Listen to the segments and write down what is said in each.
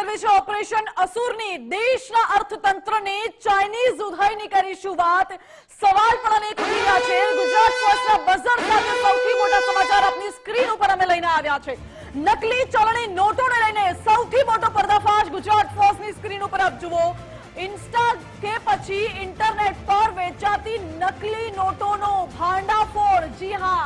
મેળવી છે ઓપરેશન અસુરની દેશના અર્થતંત્રને ચાઇનીઝ ઉધાઈની કરીશું વાત સવાલ પણ અનેક ઉઠી રહ્યા છે ગુજરાત ફર્સ્ટના બઝર સાથે સૌથી મોટા સમાચાર આપની સ્ક્રીન ઉપર અમે લઈને આવ્યા છે નકલી ચલણી નોટોને લઈને સૌથી મોટો પર્દાફાશ ગુજરાત ફર્સ્ટની સ્ક્રીન ઉપર આપ જુઓ ઇન્સ્ટા કે પછી ઇન્ટરનેટ પર વેચાતી નકલી નોટોનો ભાંડાફોડ જી હા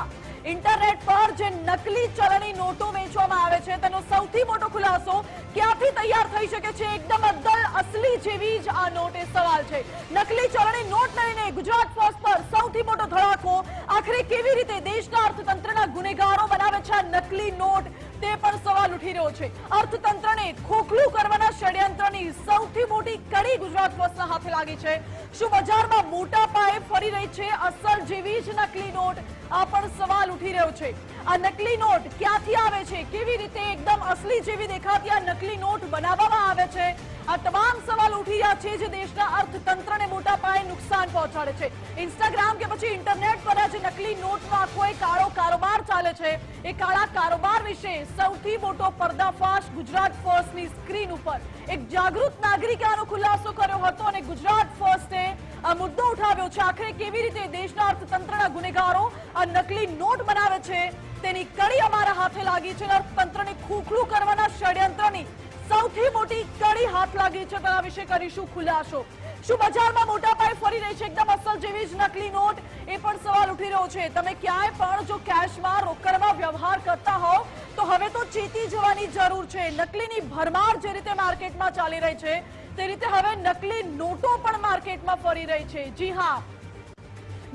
इंटरनेट पर जो नकली चलनी नोटो वेचवामां आवे छे तेनो सौथी मोटो खुलासो क्यांथी तैयार थई शके छे एकदम अद्दल असली जेवी ज आ नोट ए सवाल छे नकली चलनी नोट लईने गुजरात फर्स्ट पर सौथी मोटो धड़ाको आखिर केवी रीते देशना अर्थतंत्रना गुનેગારો बनावे छे नकली नोट ते पण सवाल उठी रह्यो छे अर्थतंत्रने खोखलू करवाना षड्यंत्रनी सौथी मोटी कड़ी गुजरात फर्स्टना हाथे लागी छे शुं बजारमां मोटा पाये फरी रही छे असल जेवी ज नकली नोट आ पण सवाल उठी रह्यो छे आ नकली नोट क्यांथी आवे छे केवी रीते एकदम असली जेवी देखाती आ नकली नोट बनाववामां आवे छे आ तमाम सवाल उठी रह्या छे जे देशना अर्थतंत्रने मोटा पाये नुकसान पहोंचाडे छे इंस्टाग्राम के पछी इंटरनेट पर आज नकली नोटनो आखो एक काळो कारोबार चाले छे ए काळा कारोबार विषे सौथी मोटो पर्दाफाश गुजरात फर्स्टनी स्क्रीन उपर एक जागृत नागरिके आनो खुलासो कर्यो हतो अने गुजरात फर्स्टे आ मुद्दो उठाव्यो छे आखिर केवी रीते देशना अर्थतंत्रना गुનેગારો आ नकली नोट बनावे छे तेनी कड़ी अमारा हाथे लागी छे अर्थतंत्रने खोखलू करवाना षड्यंत्रनी સૌથી મોટી કડી હાથ લાગી છે તેના વિશે કરીશું ખુલાસો શું બજારમાં મોટા પાયે ફરી રહી છે એકદમ અસલ જેવી જ નકલી નોટ એ પણ સવાલ ઉઠી રહ્યો છે તમે ક્યાંય પણ જો કેશમાં રોકડમાં વ્યવહાર કરતા હો તો હવે તો ચેતી જવાની જરૂર છે નકલીની ભરમાર જે રીતે માર્કેટમાં ચાલી રહી છે તે રીતે હવે નકલી નોટો પણ માર્કેટમાં ફરી રહી છે જી હા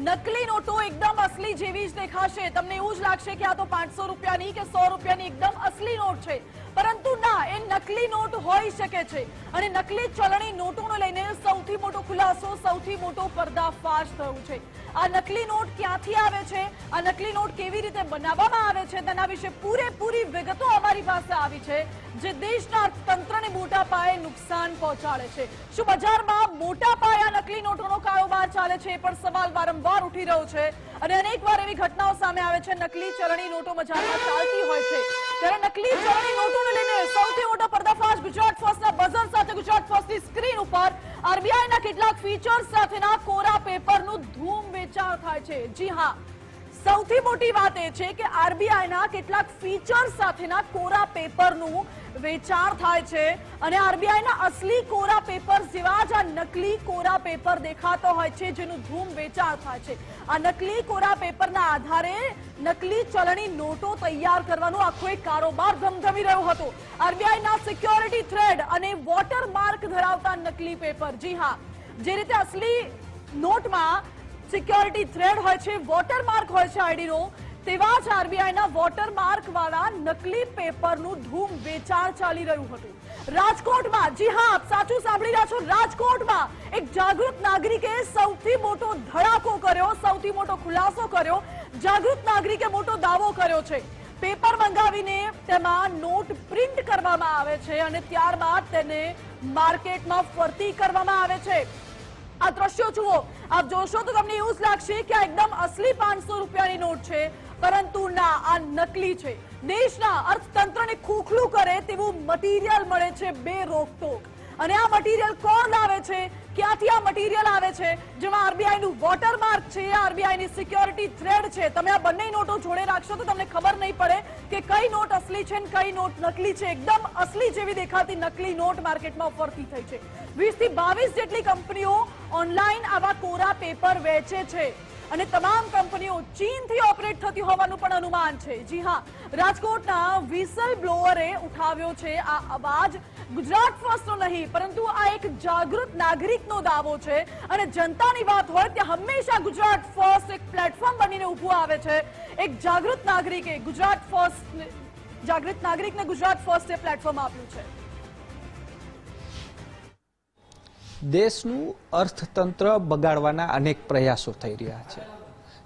નકલી નોટો એકદમ અસલી જેવી જ દેખાશે તમને એવું જ લાગશે કે આ તો 500 રૂપિયાની કે 100 રૂપિયાની એકદમ અસલી નોટ છે પરંતુ ના એ નકલી નોટ હોઈ શકે છે અને નકલી ચલણી નોટોને લઈને સૌથી મોટો ખુલાસો સૌથી મોટો પર્દાફાશ થયો છે આ નકલી નોટ ક્યાંથી આવે છે આ નકલી નોટ કેવી રીતે બનાવવામાં આવે છે તેના વિશે પૂરેપૂરી વિગતો અમારી પાસે આવી છે જે દેશના અર્થતંત્રને મોટા પાયે નુકસાન પહોંચાડે છે શું બજારમાં મોટા પાયે નકલી નોટોનો કારોબાર ચાલે છે એ પણ સવાલ વારંવાર ઉઠી રહ્યો છે અને અનેકવાર એવી ઘટનાઓ સામે આવે છે નકલી ચલણી નોટો બજારમાં ચાલતી હોય છે ત્યારે નકલી ચલણી નોટોને લઈને સૌથી મોટો પર્દાફાશ ગુજરાત ફર્સ્ટના બઝર સાથે ગુજરાત ફર્સ્ટની સ્ક્રીન ઉપર આરબીઆઈના કેટલાક ફીચર્સ સાથેના કોરા પેપરનું ધૂમ વેચાણ થાય છે જી હા સૌથી મોટી વાત એ છે કે આરબીઆઈના કેટલાક ફીચર્સ સાથેના કોરા પેપરનું વેચાણ થાય છે અને આરબીઆઈના અસલી કોરા પેપર જેવા જ આ નકલી કોરા પેપર દેખાતો હોય છે જેનું ધૂમ વેચાણ થાય છે આ નકલી કોરા પેપરના આધારે નકલી ચલણી નોટો તૈયાર કરવાનો આખો એક કારોબાર ધમધમી રહ્યો હતો આરબીઆઈના સિક્યોરિટી થ્રેડ અને વોટરમાર્ક ધરાવતા નકલી પેપર જી હા જે રીતે અસલી નોટમાં સિક્યોરિટી થ્રેડ હોય છે વોટરમાર્ક હોય છે આઈડીનો તેવા જ આરબીઆઈના વોટરમાર્ક વાળા નકલી પેપરનું ધૂમ વેચાણ ચાલી રહ્યું હતું રાજકોટમાં જી હા આપ સાચું સાંભળી રહ્યા છો રાજકોટમાં એક જાગૃત નાગરિકે સૌથી મોટો ધડાકો કર્યો સૌથી મોટો ખુલાસો કર્યો જાગૃત નાગરિકે મોટો દાવો કર્યો છે પેપર મંગાવીને તેમાં નોટ પ્રિન્ટ કરવામાં આવે છે અને ત્યારબાદ તેને માર્કેટમાં ફરતી કરવામાં આવે છે આ દ્રશ્યો જુઓ આપ જોશો તો તમને એવું જ લાગશે કે આ એકદમ અસલી 500 રૂપિયાની નોટ છે પરંતુ ના આ નકલી છે દેશના અર્થતંત્રને ખોખલું કરે તેવું મટીરિયલ મળે છે બે રોકટોક અને આ મટીરિયલ કોણ લાવે છે ક્યાંથી આ મટીરિયલ આવે છે જેમાં આરબીઆઈનું વોટરમાર્ક છે આરબીઆઈની સિક્યોરિટી થ્રેડ છે તમે આ બંને નોટો જોડે રાખશો તો તમને ખબર નહીં પડે કે કઈ નોટ અસલી છે અને કઈ નોટ નકલી છે એકદમ અસલી જેવી દેખાતી નકલી નોટ માર્કેટમાં ફરતી થઈ છે 20 થી 22 જેટલી કંપનીઓ ઓનલાઈન આવા કોરા પેપર વેચે છે અને તમામ કંપનીઓ ચીનથી ઓપરેટ થતી હોવાનું પણ અનુમાન છે જી હા રાજકોટના વિસલ બ્લોઅરે ઉઠાવ્યો છે આ અવાજ ગુજરાત ફર્સ્ટનો નહીં પરંતુ આ એક જાગૃત નાગરિકનો દાવો છે અને જનતાની વાત હોય ત્યાં હંમેશા ગુજરાત ફર્સ્ટ એક પ્લેટફોર્મ બનીને ઊભું આવે છે એક જાગૃત નાગરિકે જાગૃત નાગરિકને ગુજરાત ફર્સ્ટે પ્લેટફોર્મ આપ્યું છે દેશનું અર્થતંત્ર બગાડવાના અનેક પ્રયાસો થઈ રહ્યા છે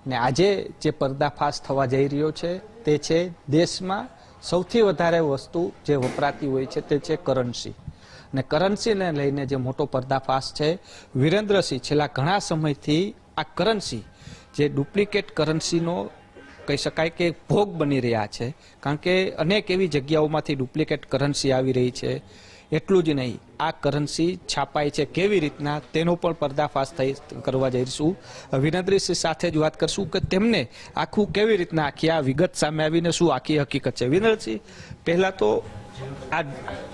ને આજે જે પર્દાફાશ થવા જઈ રહ્યો છે તે છે દેશમાં સૌથી વધારે વસ્તુ જે વપરાતી હોય છે તે છે કરન્સી ને કરન્સીને લઈને જે મોટો પર્દાફાશ છે વિરેન્દ્રસિંહ છેલ્લા ઘણા સમયથી આ કરન્સી જે ડુપ્લિકેટ કરન્સીનો કહી શકાય કે ભોગ બની રહ્યા છે કારણ કે અનેક એવી જગ્યાઓમાંથી ડુપ્લિકેટ કરન્સી આવી રહી છે એટલું જ નહીં, આ કરન્સી છાપાય છે કેવી રીતના તેનો પણ પર્દાફાશ કરવા જઈશું. વિનોદ્રીસિંહ સાથે જ વાત કરશું કે તેમને આખું કેવી રીતના આખી આ વિગત સામે આવીને શું આખી હકીકત છે. વિનોદસિંહ, પહેલા તો આ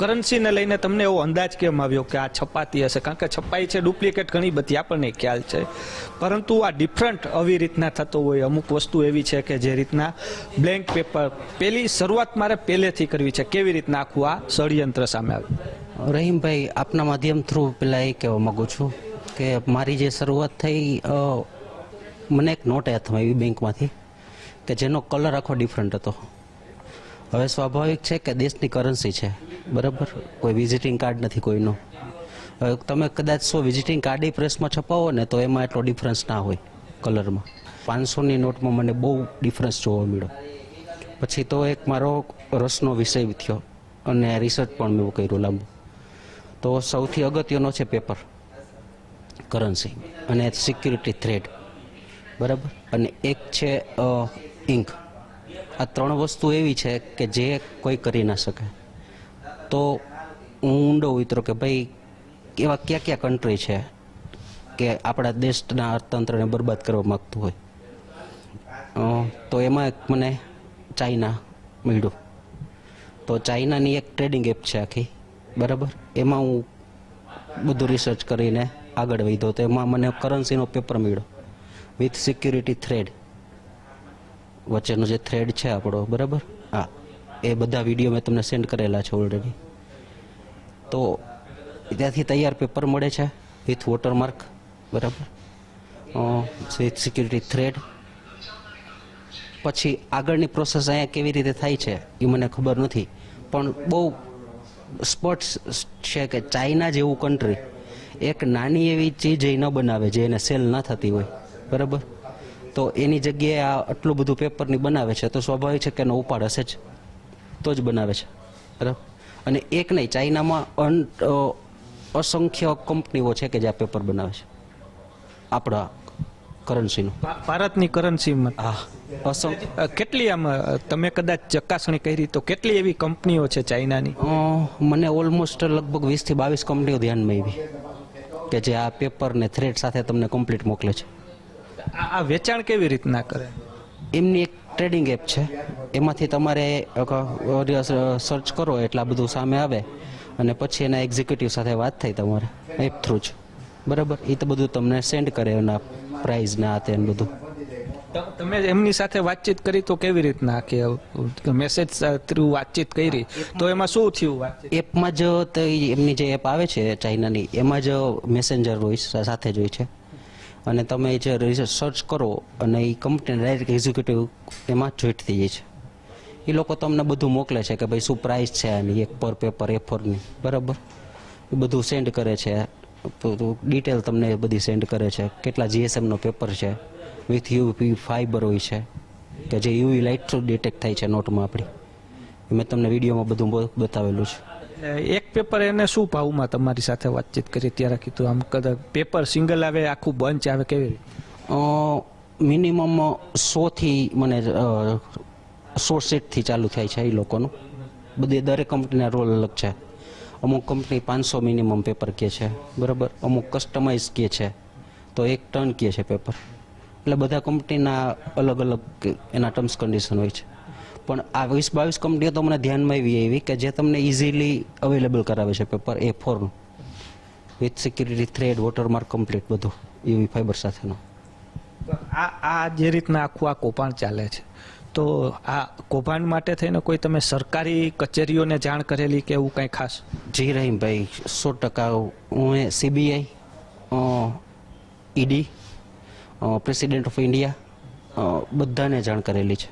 કરન્સીને લઈને તમને એવો અંદાજ કેમ આવ્યો કે આ છપાતી હશે? કારણ કે છપાઈ છે ડુપ્લિકેટ ઘણી બધી આપણને ખ્યાલ છે, પરંતુ આ ડિફરન્ટ આવી રીતના થતો હોય, અમુક વસ્તુ એવી છે કે જે રીતના બ્લેન્ક પેપર, પેલી શરૂઆત મારે પહેલેથી કરવી છે, કેવી રીતના આખું આ ષડયંત્ર સામે આવ્યું? રહીમભાઈ, આપના માધ્યમ થ્રુ પેલા એ કહેવા માંગુ છું કે મારી જે શરૂઆત થઈ, મને એક નોટ હાથમાં આવી બેંકમાંથી કે જેનો કલર આખો ડિફરન્ટ હતો. હવે સ્વાભાવિક છે કે દેશની કરન્સી છે, બરાબર, કોઈ વિઝિટિંગ કાર્ડ નથી કોઈનો. હવે તમે કદાચ 100 વિઝિટિંગ કાર્ડ પ્રેસમાં છપાવો ને તો એમાં એટલો ડિફરન્સ ના હોય કલરમાં. 500ની નોટમાં મને બહુ ડિફરન્સ જોવા મળ્યો. પછી તો એક મારો રસનો વિષય થયો અને રિસર્ચ પણ મેં કર્યું લાંબુ. તો સૌથી અગત્યનો છે પેપર, કરન્સી અને સિક્યુરિટી થ્રેડ, બરાબર, અને એક છે ઇંક. આ 3 વસ્તુ એવી છે કે જે કોઈ કરી ના શકે. તો હું ઊંડો ઉતરો કે ભાઈ એવા કયા કયા કન્ટ્રી છે કે આપણા દેશના અર્થતંત્રને બરબાદ કરવા માગતું હોય. તો એમાં મને ચાઇના મળ્યું. તો ચાઇનાની એક ટ્રેડિંગ એપ છે આખી, બરાબર, એમાં હું બધું રિસર્ચ કરીને આગળ વધ્યો. તો એમાં મને કરન્સીનો પેપર મળ્યો વિથ સિક્યુરિટી થ્રેડ, વચ્ચેનો જે થ્રેડ છે આપણો, બરાબર, હા, એ બધા વિડીયો મેં તમને સેન્ડ કરેલા છે ઓલરેડી. તો ત્યાંથી તૈયાર પેપર મળે છે વિથ વોટરમાર્ક, બરાબર, વિથ સિક્યુરિટી થ્રેડ. પછી આગળની પ્રોસેસ અહીંયા કેવી રીતે થાય છે એ મને ખબર નથી, પણ બહુ સ્પષ્ટ છે કે ચાઇના જેવું કન્ટ્રી એક નાની એવી ચીજ એ ન બનાવે જે એને સેલ ના થતી હોય, બરાબર. તો એની જગ્યાએ આ આટલું બધું પેપરની બનાવે છે, તો સ્વાભાવિક છે કે એનો ઉપાડ હશે જ, તો જ બનાવે છે, બરાબર. અને એક નહીં, ચાઇનામાં અસંખ્ય કંપનીઓ છે કે જે આ પેપર બનાવે છે આપણા કરન્સીનું, ભારતની કરન્સીમાં. હા, કેટલી આમ તમે કદાચ ચકાસણી કરી તો કેટલી એવી કંપનીઓ છે ચાઇનાની? મને ઓલમોસ્ટ લગભગ 20 થી 22 કંપનીઓ ધ્યાનમાં આવી કે જે આ પેપર ને થ્રેડ સાથે તમને કમ્પ્લીટ મોકલે છે. આ વેચાણ કેવી રીતના કરે? એમની એક ટ્રેડિંગ એપ છે, એમાંથી તમારે સર્ચ કરો એટલે આ બધું સામે આવે અને પછી એના એક્ઝિક્યુટિવ સાથે વાત થાય તમારે એપ થ્રુ જ, બરાબર. એ તો બધું તમને સેન્ડ કરે એના પ્રાઇઝ ને આ તે બધું. તમે એમની સાથે વાતચીત કરી તો કેવી રીતના કે મેસેજ થ્રુ વાતચીત કરી તો એમાં શું થયું? એપમાં જ એમની જે એપ આવે છે ચાઇનાની, એમાં જ મેસેન્જર હોય સાથે જ હોય છે. અને તમે જે સર્ચ કરો અને એ કંપની ડાયરેક્ટ એક્ઝિક્યુટિવ એમાં જોઈન્ટ થઈ જાય છે. એ લોકો તમને બધું મોકલે છે કે ભાઈ શું પ્રાઇસ છે આની એક પર પેપર A4ની, બરાબર, એ બધું સેન્ડ કરે છે. તો ડિટેલ તમને બધી સેન્ડ કરે છે. કેટલા GSMનો પેપર છે વિથ UV ફાઈબર હોય છે કે જે UV લાઇટ થ્રુ ડિટેક્ટ થાય છે નોટમાં આપણી. મેં તમને વિડીયોમાં બધું બતાવેલું છે. એક પેપર એને શું ભાવમાં તમારી સાથે વાતચીત કરી ત્યારે કીધું આમ કદાચ પેપર સિંગલ આવે આખું બંચ આવે કેવી રીતે? મિનિમમ 100 થી મને 100 સીટથી ચાલુ થાય છે એ લોકોનું. બધી દરેક કંપનીના રોલ અલગ છે. અમુક કંપની 500 મિનિમમ પેપર કહે છે, બરાબર, અમુક કસ્ટમાઇઝ કહે છે તો 1 ટન કહે છે પેપર. એટલે બધા કંપનીના અલગ અલગ એના ટર્મ્સ કન્ડિશન હોય છે. પણ આ 20-22 કંપનીઓ તો મને ધ્યાનમાં એવી કે જે તમને ઇઝીલી અવેલેબલ કરાવે છે પેપર A4નું with security thread, watermark complete બધું UV ફાઈબર સાથેનો. આ જે રીતના આખું આ કૌભાંડ ચાલે છે, તો આ કૌભાંડ માટે થઈને કોઈ તમે સરકારી કચેરીઓને જાણ કરેલી કે એવું કંઈ ખાસ? જી રહીમભાઈ, 100%. હું CBI, ED, president of India બધાને જાણ કરેલી છે.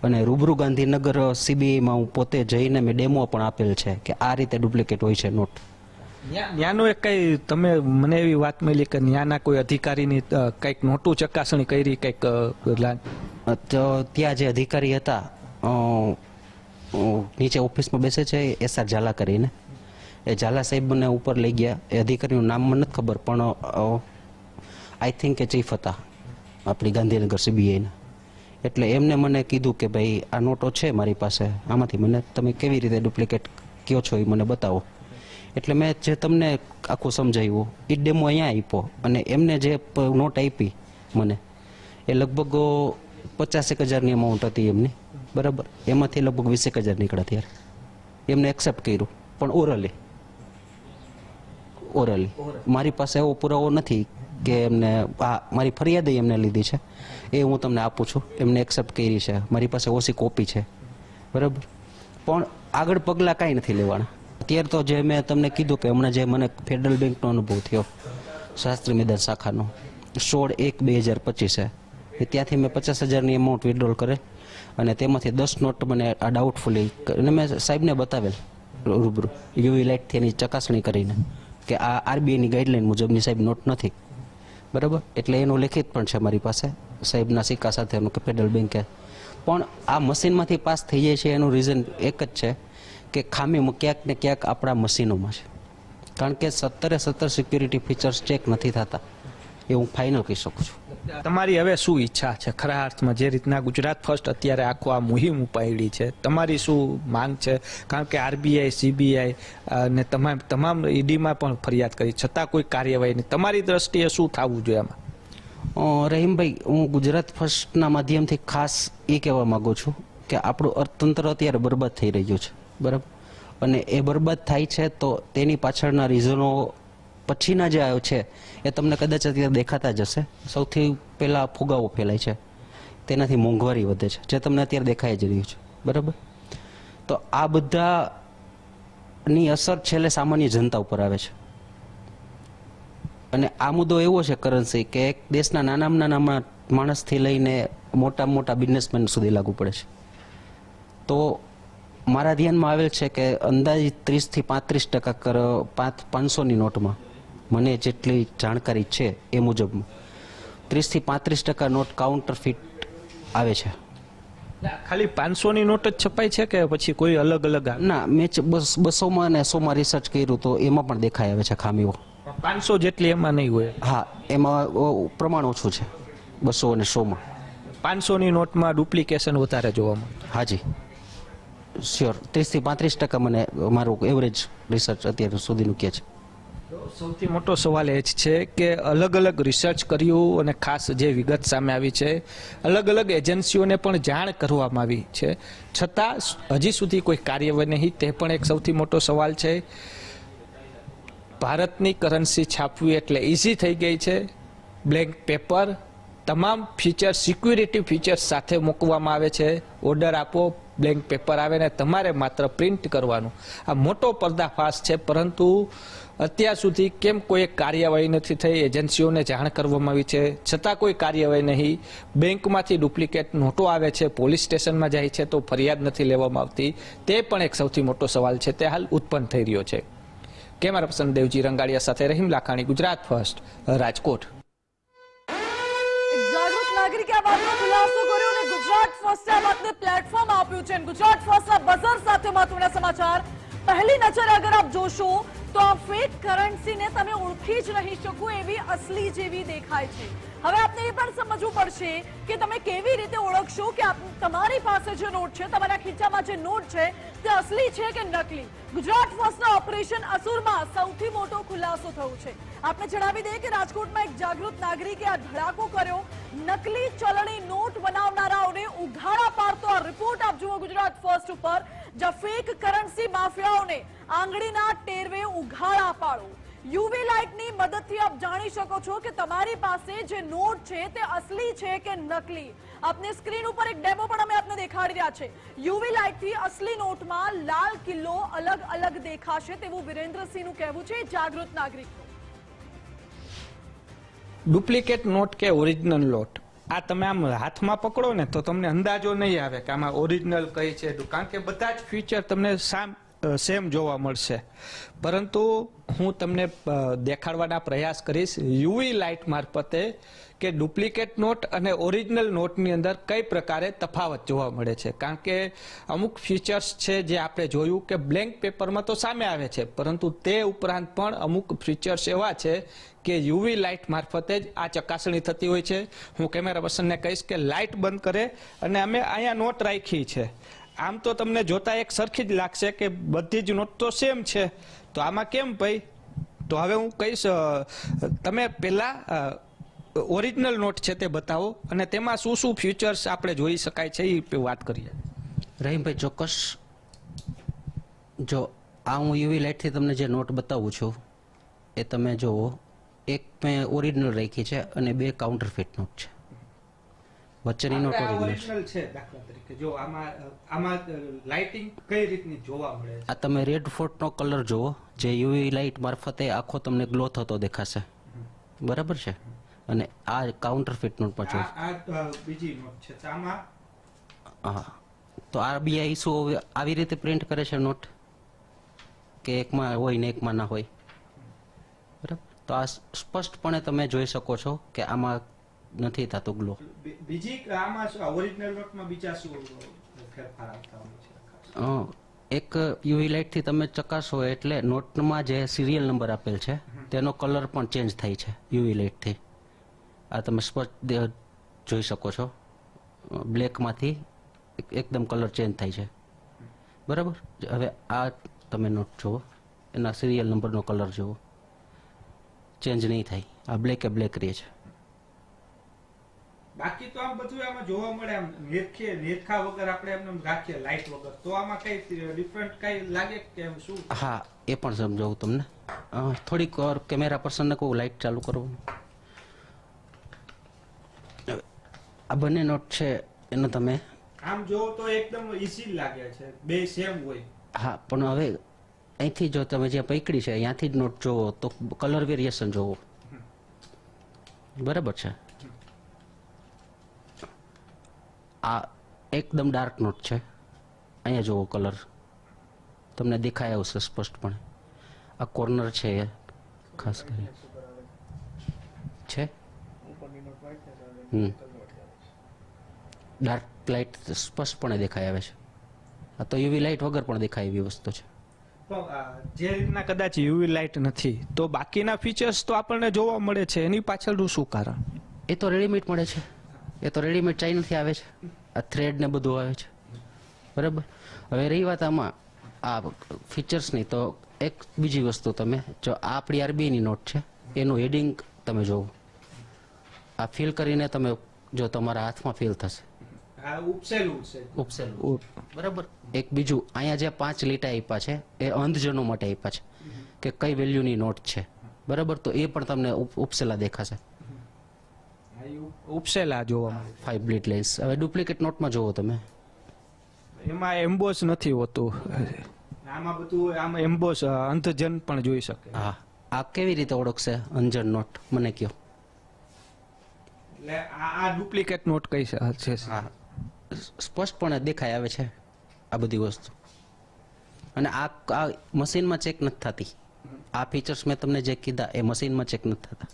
અને રૂબરૂ ગાંધીનગર CBIમાં હું પોતે જઈને મેં ડેમો પણ આપેલ છે કે આ રીતે ડુપ્લિકેટ હોય છે નોટ. ન્યાનો એક કઈ તમે મને એવી વાત મળી કે ન્યાના કોઈ અધિકારીની કંઈક નોટું ચકાસણી કરી કંઈક? ત્યાં જે અધિકારી હતા નીચે ઓફિસમાં બેસે છે SR ઝાલા કરીને, એ ઝાલા સાહેબ મને ઉપર લઈ ગયા. એ અધિકારીનું નામ મને નથી ખબર, પણ આઈ થિંક એ ચીફ હતા આપણી ગાંધીનગર CBIના. એટલે એમને મને કીધું કે ભાઈ આ નોટો છે મારી પાસે, આમાંથી મને તમે કેવી રીતે ડુપ્લિકેટ કયો છો એ મને બતાવો. એટલે મેં જે તમને આખું સમજાવ્યું એ ડેમો અહીંયા આપ્યો અને એમને જે નોટ આપી મને એ લગભગ 50,000ની અમાઉન્ટ હતી એમની, બરાબર. એમાંથી લગભગ 20,000 નીકળ્યા ત્યારે એમને એક્સેપ્ટ કર્યું, પણ ઓરલી મારી પાસે એવો પુરાવો નથી કે એમને મારી ફરિયાદ એમને લીધી છે એ હું તમને આપું છું. એમને એક્સેપ્ટ કરી છે, મારી પાસે ઓછી કોપી છે, બરાબર. પણ આગળ પગલાં કાંઈ નથી લેવાના. અત્યારે તો જે મેં તમને કીધું કે હમણાં જે મને ફેડરલ બેંકનો અનુભવ થયો શાસ્ત્રી મેદાન શાખાનો 16/1/2025 છે, ત્યાંથી મેં 50,000ની અમાઉન્ટ વિડ્રોલ કરેલ અને તેમાંથી 10 નોટ મને આ ડાઉટફુલી અને મેં સાહેબને બતાવેલ રૂબરૂ યુવી લાઇટથી એની ચકાસણી કરીને કે આ આરબીઆઈની ગાઈડલાઇન મુજબની સાહેબ નોટ નથી, બરાબર. એટલે એનું લેખિત પણ છે મારી પાસે સાહેબના સિક્કા સાથેનું કે ફેડરલ બેંકે. પણ આ મશીનમાંથી પાસ થઈ જાય છે એનું રીઝન એક જ છે કે ખામી ક્યાંક ને ક્યાંક આપણા મશીનોમાં છે, કારણ કે 17 સિક્યુરિટી ફીચર્સ ચેક નથી થતા, એ હું ફાઇનલ કહી શકું છું. તમારી હવે શું ઈચ્છા છે ખરા અર્થમાં? જે રીતના ગુજરાત ફર્સ્ટ અત્યારે આખું આ મુહિમ ઉપાડી છે, તમારી શું માંગ છે? કારણ કે આરબીઆઈ, સીબીઆઈ અને તમામ ઈડીમાં પણ ફરિયાદ કરી છતાં કોઈ કાર્યવાહી નહીં. તમારી દ્રષ્ટિએ શું થવું જોઈએ આમાં? રહીમભાઈ, હું ગુજરાત ફર્સ્ટના માધ્યમથી ખાસ એ કહેવા માગું છું કે આપણું અર્થતંત્ર અત્યારે બરબાદ થઈ રહ્યું છે, બરાબર. અને એ બરબાદ થાય છે તો તેની પાછળના રીઝનો પછીના જે આવ્યો છે એ તમને કદાચ અત્યારે દેખાતા જ હશે. સૌથી પહેલાં ફુગાવો ફેલાય છે, તેનાથી મોંઘવારી વધે છે, જે તમને અત્યારે દેખાઈ જ રહ્યું છે, બરાબર. તો આ બધાની અસર છેલ્લે સામાન્ય જનતા ઉપર આવે છે. અને આ મુદ્દો એવો છે કરન્સી કે એક દેશના નાના માણસથી લઈને મોટા બિઝનેસમેન સુધી લાગુ પડે છે. તો મારા ધ્યાનમાં આવેલ છે કે અંદાજિત 30-35% 500ની નોટમાં મને જેટલી જાણકારી છે એ મુજબ 30-35% નોટ કાઉન્ટરફીટ આવે છે. ખાલી 500ની નોટ જ છપાય છે કે પછી કોઈ અલગ અલગ? ના, મેં 200માં અને 100માં રિસર્ચ કર્યું તો એમાં પણ દેખાઈ આવે છે ખામીઓ. 500 જેટલી એમાં નહીં હોય? હા, એમાં પ્રમાણ ઓછું છે 200 અને 100માં. 500ની નોટમાં ડુપ્લિકેશન વધારે જોવા મળે? હાજી, શ્યોર. 30-35% મને મારું એવરેજ રિસર્ચ અત્યાર સુધીનું કહે છે. સૌથી મોટો સવાલ એ જ છે કે અલગ અલગ રિસર્ચ કર્યું અને ખાસ જે વિગત સામે આવી છે, અલગ અલગ એજન્સીઓને પણ જાણ કરવામાં આવી છે, છતાં હજી સુધી કોઈ કાર્યવાહી નહીં. તે પણ એક સૌથી મોટો સવાલ છે. ભારતની કરન્સી છાપવી એટલે ઇઝી થઈ ગઈ છે. બ્લેન્ક પેપર, તમામ ફીચર, સિક્યુરિટી ફીચર્સ સાથે મૂકવામાં આવે છે. ઓર્ડર આપો, બ્લેન્ક પેપર આવે ને તમારે માત્ર પ્રિન્ટ કરવાનું. આ મોટો પર્દાફાશ છે, પરંતુ અત્યાર સુધી કેમ કોઈ કાર્યવાહી નથી થઈ? એજન્સીઓને જાણ કરવામાં આવી છે છતાં કોઈ કાર્યવાહી નહીં. બેંકમાંથી ડુપ્લિકેટ નોટો આવે છે, પોલીસ સ્ટેશનમાં જાય છે તો ફરિયાદ નથી લેવામાં આવતી. તે પણ એક સૌથી મોટો સવાલ છે, તે હાલ ઉત્પન્ન થઈ રહ્યો છે. કેમેરા પર્સન દેવજી રંગાડિયા સાથે રહીમ લાખાણી, ગુજરાત ફર્સ્ટ, રાજકોટ. જાગૃત નાગરિકે આ વાતનો ખુલાસો કર્યો અને ગુજરાત ફર્સ્ટે આ વાતને પ્લેટફોર્મ આપ્યું છે. ગુજરાત ફર્સ્ટના બઝર સાથે મહત્વના સમાચાર. પહેલી નજરે અગર આપ જોશો તો આ ફેક કરન્સીને તમે ઓળખી જ નહીં શકો એવી અસલી જેવી દેખાય છે. હવે આપને એ પણ સમજવું પડશે કે તમે કેવી રીતે ઓળખશો કે તમારી પાસે જે નોટ છે, તમારા ખીચામાં જે નોટ છે તે અસલી છે કે નકલી. ગુજરાત ફર્સ્ટના ઓપરેશન અસુરમાં સૌથી મોટો ખુલાસો થયો છે. આપને જણાવી દઈએ કે રાજકોટમાં એક જાગૃત નાગરિકે આ ધડાકો કર્યો. નકલી ચલણી નોટ બનાવનારાઓને ઉઘાડા પાડતો આ રિપોર્ટ આપ જુઓ ગુજરાત ફર્સ્ટ ઉપર, જ્યાં ફેક કરન્સી માફિયાઓને આંગળીના ટેરવે ઉઘાડા પાડો. યુવી લાઇટની મદદથી આપ જાણી શકો છો કે તમારી પાસે જે નોટ છે તે અસલી છે કે નકલી. આપને સ્ક્રીન ઉપર એક ડેમો પણ અમે આપને દેખાડી રહ્યા છે. યુવી લાઇટથી અસલી નોટમાં લાલ કિલ્લો અલગ અલગ દેખાશે તેવું વિરેન્દ્રસિંહનું કહેવું છે, જાગૃત નાગરિકનું. ડુપ્લિકેટ નોટ કે ઓરિજિનલ નોટ, આ તમે આમ હાથમાં પકડો ને તો તમને અંદાજો નહીં આવે કે આમાં ઓરિજિનલ કઈ છે, કારણ કે બધા જ ફીચર તમને સેમ જોવા મળશે. પરંતુ હું તમને દેખાડવાના પ્રયાસ કરીશ યુવી લાઇટ મારફતે કે ડુપ્લિકેટ નોટ અને ઓરિજિનલ નોટની અંદર કઈ પ્રકારે તફાવત જોવા મળે છે. કારણ કે અમુક ફીચર્સ છે જે આપણે જોયું કે બ્લેન્ક પેપરમાં તો સામે આવે છે, પરંતુ તે ઉપરાંત પણ અમુક ફીચર્સ એવા છે કે યુવી લાઇટ મારફતે જ આ ચકાસણી થતી હોય છે. હું કેમેરા પર્સનને કહીશ કે લાઇટ બંધ કરે અને અમે અહીંયા નોટ રાખી છે. આમ તો તમને જોતા એક સરખી જ લાગશે કે બધી જ નોટ તો સેમ છે, તો આમાં કેમ ભાઈ? તો હવે હું કહીશ, તમે પહેલા ઓરિજિનલ નોટ છે તે બતાવો અને તેમાં શું શું ફીચર્સ આપણે જોઈ શકાય છે એ વાત કરીએ. રહીમભાઈ, ચોક્કસ. જો આ હું યુવી લાઇટથી તમને જે નોટ બતાવું છું એ તમે જુઓ. એક મેં ઓરિજિનલ રાખી છે અને 2 કાઉન્ટરફીટ નોટ છે. વચ્ચેની નોટ ઓરિજિનલ છે. ઓરિજિનલ છે દાખલા તરીકે. જો આમાં લાઇટિંગ કઈ રીતની જોવા મળે છે? આ તમે રેડ ફોર્ટનો કલર જુઓ, જે યુવી લાઇટ મારફતે આખો તમને ગ્લો થતો દેખાશે. બરાબર છે. અને આ કાઉન્ટરફીટ નોટમાં જુઓ. આ બીજી નોટ છે. તો આમાં હા, તો આરબીઆઈ શું આવી રીતે પ્રિન્ટ કરે છે નોટ કે એકમાં હોય ને એકમાં ના હોય? બરાબર. તો આ સ્પષ્ટપણે તમે જોઈ શકો છો કે આમાં નથી થતો ગ્લો. બીજી આમાં શું ઓરિજિનલ નોટમાં બીજા શું ફેરફાર આવતા હોય છે? એક યુવી લાઇટથી તમે ચકાસો એટલે નોટમાં જે સિરિયલ નંબર આપેલ છે તેનો કલર પણ ચેન્જ થાય છે યુવી લાઇટથી. આ તમે સ્પષ્ટ જોઈ શકો છો. બ્લેકમાંથી એકદમ કલર ચેન્જ થાય છે. બરાબર. હવે આ તમે નોટ જુઓ, એના સિરિયલ નંબરનો કલર જુઓ, ચેન્જ નહીં થાય. આ બ્લેક રહે છે. બાકી તો આમ બધું આમાં જોવા મળે. આમ નિરખા વગર આપણે એમને રાખીએ લાઇટ વગર, તો આમાં કઈ ડિફરન્ટ કઈ લાગે કે શું? હા, એ પણ સમજાવું તમને. થોડીક વાર કેમેરા પર્સનને કહું લાઇટ ચાલુ કરવાનું. આ બંને નોટ છે એનો તમે આમ જોવો તો એકદમ ઈઝી લાગે છે, બે સેમ હોય. હા, પણ હવે અહીંથી જો તમે જ્યાં પકડી છે અહીંયાથી જ નોટ જોવો તો કલર વેરિએશન જોવો. બરાબર છે. આ એકદમ ડાર્ક નોટ છે. અહીંયા જોવો કલર તમને દેખાય આવશે સ્પષ્ટપણે. આ કોર્નર છે એ ખાસ કરી છે. ડાર્ક લાઇટ સ્પષ્ટપણે દેખાય આવે છે. આ તો યુવી લાઇટ વગર પણ દેખાય એવી વસ્તુ છે. જે રીતના કદાચ યુવી લાઇટ નથી તો બાકીના ફીચર્સ તો આપણને જોવા મળે છે, એની પાછળનું શું કારણ? એ તો રેડીમેડ મળે છે. એ તો રેડીમેડ ચાઇનાથી આવે છે. આ થ્રેડ ને બધું આવે છે. બરાબર. હવે રહી વાત આમાં આ ફીચર્સની, તો એક બીજી વસ્તુ તમે જો આ આપણી આરબીઆઈની નોટ છે એનું હેડિંગ તમે જોવો. આ ફીલ કરીને તમે જો તમારા હાથમાં ફીલ થશે ઉપસેલું. બરાબર. એક બીજું અહીંયા જે 5 લીટા આપ્યા છે એ અંધજનો માટે આપ્યા છે કે કઈ વેલ્યુની નોટ છે. બરાબર. તો એ પણ તમને ઉપસેલા દેખાશે. ઉપસેલા જોવા મળે. 5 બ્લીડ લાઇન્સ. હવે ડુપ્લિકેટ નોટમાં જોવો તમે, એમાં એમ્બોસ નથી હોતું. આમાં બધું આમાં એમ્બોસ અંધજન પણ જોઈ શકે. હા. આ કેવી રીતે ઓળખશે અંજન નોટ મને કયો? એટલે આ ડુપ્લિકેટ નોટ કઈ છે? હા, સ્પષ્ટપણે દેખાય આવે છે આ બધી વસ્તુ. અને આ મશીનમાં ચેક નથી થતી. આ ફીચર્સ મેં તમને જે કીધા એ મશીનમાં ચેક નથી થતા.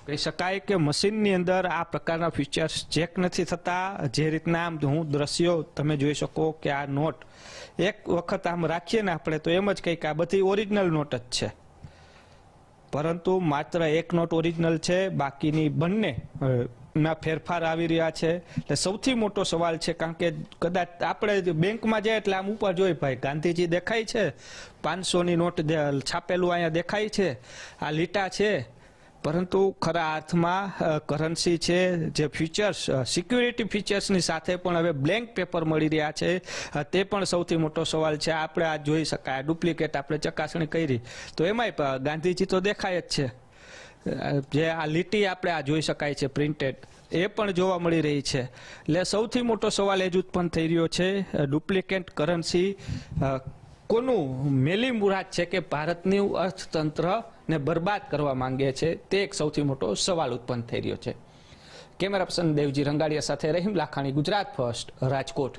કહી શકાય કે મશીનની અંદર આ પ્રકારના ફીચર્સ ચેક નથી થતા. જે રીતના આમ હું દ્રશ્યો તમે જોઈ શકો કે આ નોટ એક વખત આમ રાખીએ ને આપણે તો એમ જ કંઈક આ બધી ઓરિજિનલ નોટ જ છે, પરંતુ માત્ર એક નોટ ઓરિજિનલ છે, બાકીની બંને ના ફેરફાર આવી રહ્યા છે. એટલે સૌથી મોટો સવાલ છે, કારણ કે કદાચ આપણે બેંકમાં જાય એટલે આમ ઉપર જોઈ ભાઈ ગાંધીજી દેખાય છે, 500ની નોટ છાપેલું અહીંયા દેખાય છે, આ લીટા છે, પરંતુ ખરા અર્થમાં કરન્સી છે, જે ફીચર્સ સિક્યુરિટી ફીચર્સની સાથે પણ હવે બ્લેન્ક પેપર મળી રહ્યા છે, તે પણ સૌથી મોટો સવાલ છે. આપણે આ જોઈ શકાય ડુપ્લિકેટ આપણે ચકાસણી કરી તો એમાંય ગાંધીજી તો દેખાય જ છે. જે આ લીટી આપણે આ જોઈ શકાય છે પ્રિન્ટેડ, એ પણ જોવા મળી રહી છે. એટલે સૌથી મોટો સવાલ એ જ ઉત્પન્ન થઈ રહ્યો છે, ડુપ્લિકેટ કરન્સી કોનું મેલી મુરાદ છે કે ભારતનું અર્થતંત્ર ને બરબાદ કરવા માંગે છે, તે એક સૌથી મોટો સવાલ ઉત્પન્ન થઈ રહ્યો છે. કેમેરા પર્સન દેવજી રંગાડિયા સાથે રહીમ લાખાણી, ગુજરાત ફર્સ્ટ, રાજકોટ.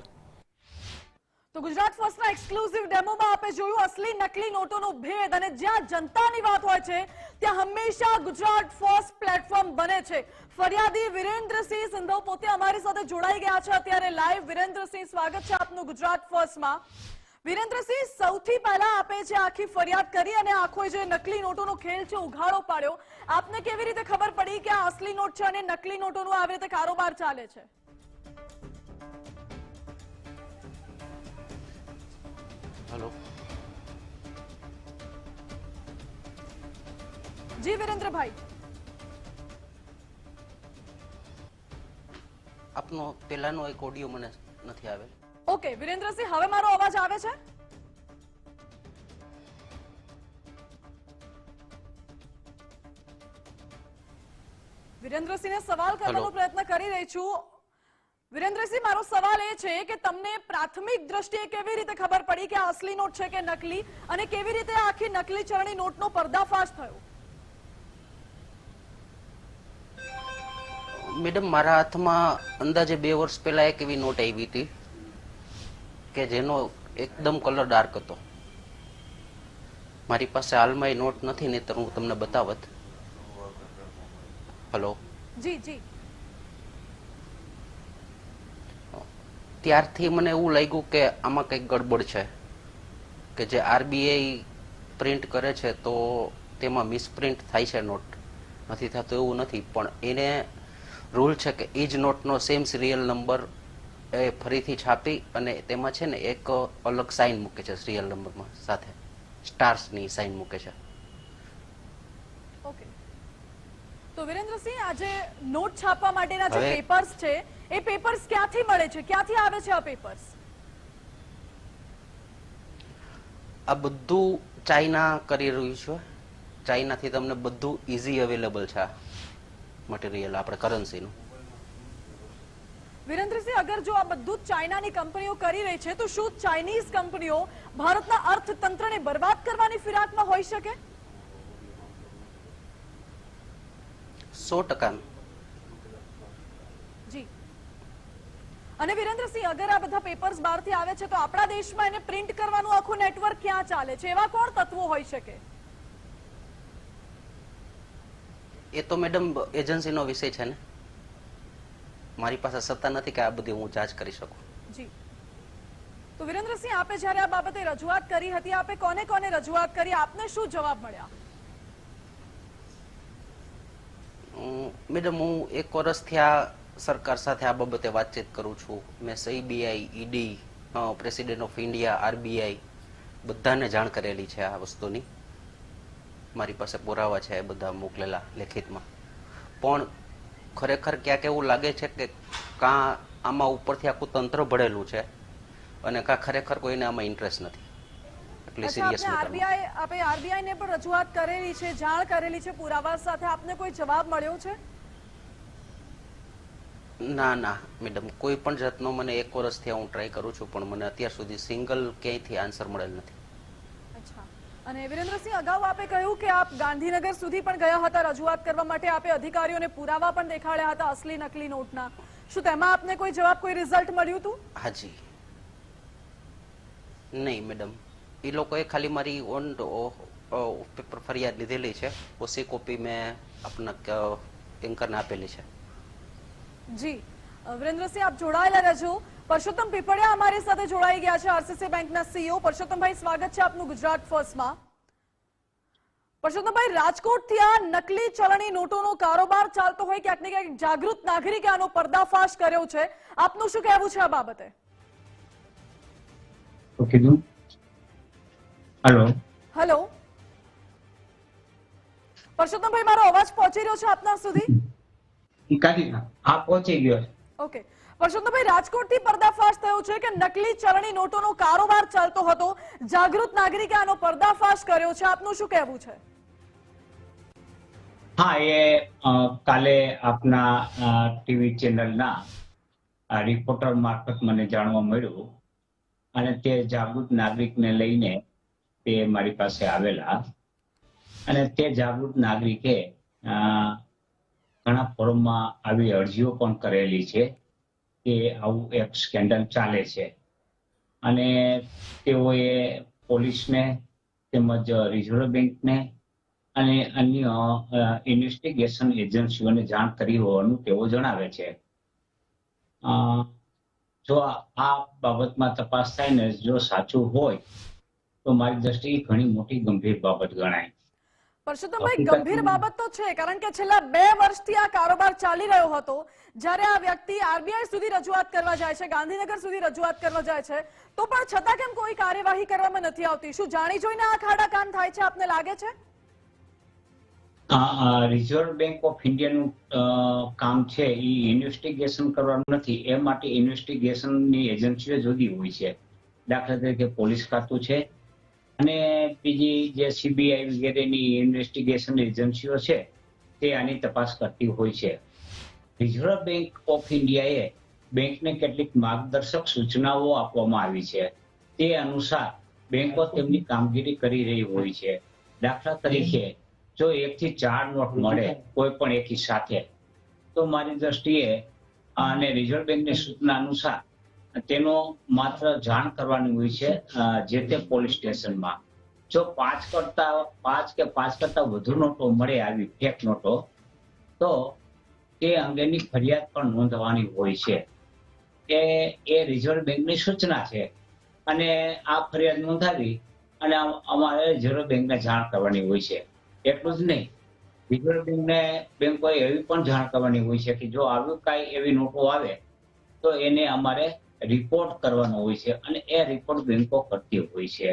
તો ગુજરાત ફર્સ્ટના એક્સક્લુઝિવ ડેમોમાં આપણે જોયું અસલી નકલી નોટોનો ભેદ, અને જ્યાં જનતાની વાત હોય છે ત્યાં હંમેશા ગુજરાત ફર્સ્ટ પ્લેટફોર્મ બને છે. ફરિયાદી વિરેન્દ્રસિંહ સિંધવ પોતે અમારી સાથે જોડાઈ ગયા છે અત્યારે લાઈવ. વિરેન્દ્રસિંહ, સ્વાગત છે આપનું ગુજરાત ફર્સ્ટમાં. વિરેન્દ્રસિંહ, સૌથી પહેલા આપે છે આખી ફરિયાદ કરી અને આખો જે નકલી નોટોનો ખેલ છે ઉઘાડો પાડ્યો. આપને કેવી રીતે ખબર પડી કે આ અસલી નોટ છે અને નકલી નોટોનો આવી રીતે કારોબાર ચાલે છે? હેલો. જી વિરેન્દ્રભાઈ, આપનો પહેલાનો એક ઓડિયો મને નથી આવેલ. ઓકે વિરેન્દ્રસિંહ, હવે મારો અવાજ આવે છે? વિરેન્દ્રસિંહને સવાલ કરવાનો હેલો. પ્રયત્ન કરી રહી છું. વિરેન્દ્રસિંહ, મારો સવાલ એ છે કે તમને પ્રાથમિક દ્રષ્ટિએ કેવી રીતે ખબર પડી કે આ અસલી નોટ છે કે નકલી, અને કેવી રીતે આ આખી નકલી ચલણી નોટનો પર્દાફાશ થયો? મેડમ, મારા હાથમાં અંદાજે 2 વર્ષ પહેલા એક એવી નોટ આવી હતી કે જેનો એકદમ કલર ડાર્ક હતો. મારી પાસે હાલમાં એ નોટ નથી, નહીંતર હું તમને બતાવત. હલો. જી જી. ત્યારથી મને એવું લાગ્યું કે આમાં કંઈક ગડબડ છે, કે જે આરબીઆઈ પ્રિન્ટ કરે છે તો તેમાં મિસપ્રિન્ટ થાય છે નોટ. નથી થતું એવું નથી, પણ એને રૂલ છે કે એ જ નોટનો સેમ સિરિયલ નંબર એ ફરીથી છાપી અને તેમાં છે ને એક અલગ સાઇન મૂકે છે. સિરિયલ નંબરમાં સાથે સ્ટાર્સની સાઇન મૂકે છે. ઓકે, તો વિરેન્દ્રસિંહ, આજે નોટ છાપવા માટેના જે હવે- પેપર્સ છે એ પેપર્સ ક્યાંથી મળે છે, ક્યાંથી આવે છે આ પેપર્સ? આ બધું ચાઇના કરી રહ્યું છે. ચાઇનાથી તમને બધું ઇઝી અવેલેબલ છે આ મટીરિયલ, આપણે કરન્સીનું. વિરેન્દ્રસિંહ, અગર જો આ બધું જ ચાઇનાની કંપનીઓ કરી રહી છે, તો શું ચાઇનીઝ કંપનીઓ ભારતના અર્થતંત્રને બરબાદ કરવાની ફિરાકમાં હોઈ શકે? 100%. જી. અને વિરેન્દ્રસિંહ, અગર આ બધા પેપર્સ બહારથી આવે છે, તો આપણા દેશમાં એને પ્રિન્ટ કરવાનું આખું નેટવર્ક ક્યાં ચાલે છે? એવા કોણ તત્વો હોઈ શકે? એ તો મેડમ એજન્સીનો વિષય છે ને. મારી પાસે સત્તા નથી કે આ બધી હું જાંચ કરી શકું. જી. તો વિરેન્દ્રસિંહ, આપે જ્યારે આ બાબતે રજૂઆત કરી હતી, આપે કોને કોને રજૂઆત કરી, આપને શું જવાબ મળ્યા? મેડમ, હું 1 વર્ષથી આ સરકાર સાથે આ બાબતે વાતચીત કરું છું. મેં CBI, ED, president of India, RBI બધાને જાણ કરેલી છે આ વસ્તુની. મારી પાસે પુરાવા છે એ બધા મોકલેલા લેખિતમાં. પણ ખરેખર ક્યાંક એવું લાગે છે કે કાં આમાં ઉપરથી આખું તંત્ર ભળેલું છે અને કાં ખરેખર કોઈને આમાં ઇન્ટરેસ્ટ નથી. એટલી સિરિયસ આપે આરબીઆઈ ને પણ રજૂઆત કરેલી છે, જાણ કરેલી છે પુરાવા સાથે, આપને કોઈ જવાબ મળ્યો છે? ના ના મેડમ, કોઈ પણ જાતનો મને 1 વર્ષથી હું ટ્રાય કરું છું, પણ મને અત્યાર સુધી સિંગલ ક્યાંયથી આન્સર મળેલ નથી. અચ્છા. અને વિરેન્દ્રસિંહ, અગાઉ આપે કહ્યું કે આપ ગાંધીનગર સુધી પણ ગયા હતા રજૂઆત કરવા માટે, આપે અધિકારીઓને પુરાવા પણ દેખાડ્યા હતા અસલી નકલી નોટના. શું તેમાં આપને કોઈ જવાબ, કોઈ રિઝલ્ટ મળ્યું હતું? હાજી. નહીં મેડમ, એ લોકોએ ખાલી મારી ઓન પેપર ફરિયાદ લીધેલી છે. ઓછી કોપી મેં આપના એન્કરને આપેલી છે. જી. વિરેન્દ્રસિંહ, આપ જોડાયેલા રહેજો. પરસોત્તમ પીપળિયા અમારી સાથે જોડાઈ ગયા છે, આરસીસી બેંકના સીઈઓ. પરસોત્તમભાઈ, સ્વાગત છે આપનું ગુજરાત ફર્સ્ટમાં. પરસોત્તમભાઈ, રાજકોટથી આ નકલી ચલણી નોટોનો કારોબાર ચાલતો હોય, ક્યાંક ને ક્યાંક જાગૃત નાગરિકે આનો પર્દાફાશ કર્યો છે. આપનું શું કહેવું છે આ બાબતે? કીધું. હેલો. હેલો પરસોત્તમભાઈ, મારો અવાજ પહોંચી રહ્યો છે આપના સુધી? હા, પહોંચી ગયો. ઓકે. પરસોત્તમભાઈ, રાજકોટથી પર્દાફાશ થયો છે કે નકલી ચલણી નોટોનો કારોબાર ચાલતો હતો. જાગૃત નાગરિકે આનો પર્દાફાશ કર્યો છે. આપનું શું કહેવું છે? હા, એ કાલે આપના ટીવી ચેનલના રિપોર્ટર મારફત મને જાણવા મળ્યું અને તે જાગૃત નાગરિકને લઈને તે મારી પાસે આવેલા અને તે જાગૃત નાગરિકે ઘણા ફોરમમાં આવી અરજીઓ પણ કરેલી છે કે આવું એક સ્કેન્ડલ ચાલે છે અને તેઓએ પોલીસને તેમજ રિઝર્વ બેંકને અને અન્ય ઇન્વેસ્ટિગેશન એજન્સીઓને જાણ કરી હોવાનું તેઓ જણાવે છે. જો આ બાબતમાં તપાસ થાય ને જો સાચું હોય તો મારી દ્રષ્ટિએ ઘણી મોટી ગંભીર બાબત ગણાય. પરસોત્તમભાઈ, ગંભીર બાબત તો છે, કારણ કે છેલ્લા 2 વર્ષથી આ કારોબાર ચાલી રહ્યો હતો. જ્યારે આ વ્યક્તિ આરબીઆઈ સુધી રજૂઆત કરવા જાય છે, ગાંધીનગર સુધી રજૂઆત કરવા જાય છે, તો પણ છતાં કેમ કોઈ કાર્યવાહી કરવામાં નથી આવતી? શું જાણી જોઈને આ ખાડા કામ થાય છે, આપને લાગે છે? રિઝર્વ બેંક ઓફ ઇન્ડિયાનું કામ છે એ ઇન્વેસ્ટિગેશન કરવાનું નથી. એ માટે ઇન્વેસ્ટિગેશનની એજન્સીઓ જુદી હોય છે. દાખલા તરીકે પોલીસ ખાતું છે અને બીજી જે સીબીઆઈ વગેરેની ઇન્વેસ્ટિગેશન એજન્સીઓ છે તે આની તપાસ કરતી હોય છે. રિઝર્વ બેંક ઓફ ઇન્ડિયાએ બેંકને કેટલીક માર્ગદર્શક સૂચનાઓ આપવામાં આવી છે. તે અનુસાર બેંકો તેમની કામગીરી કરી રહી હોય છે. દાખલા તરીકે જો 1 થી 4 નોટ મળે કોઈ પણ એકી સાથે, તો મારી દ્રષ્ટિએ અને રિઝર્વ બેંકની સૂચના અનુસાર તેનો માત્ર જાણ કરવાની હોય છે જે તે પોલીસ સ્ટેશનમાં. જો 5 કે 5 કરતા વધુ નોટો મળે, આવી ફેક નોટો, તો તે અંગેની ફરિયાદ પણ નોંધવાની હોય છે. એ રિઝર્વ બેંકની સૂચના છે અને આ ફરિયાદ નોંધાવી અને અમારે રિઝર્વ બેંકને જાણ કરવાની હોય છે. એટલું જ નહીં, રિઝર્વ બેંકોએ એવી પણ જાણ કરવાની હોય છે કે જો આવી કાંઈ એવી નોટો આવે તો એને અમારે રિપોર્ટ કરવાનો હોય છે અને એ રિપોર્ટ બેંકો કરતી હોય છે.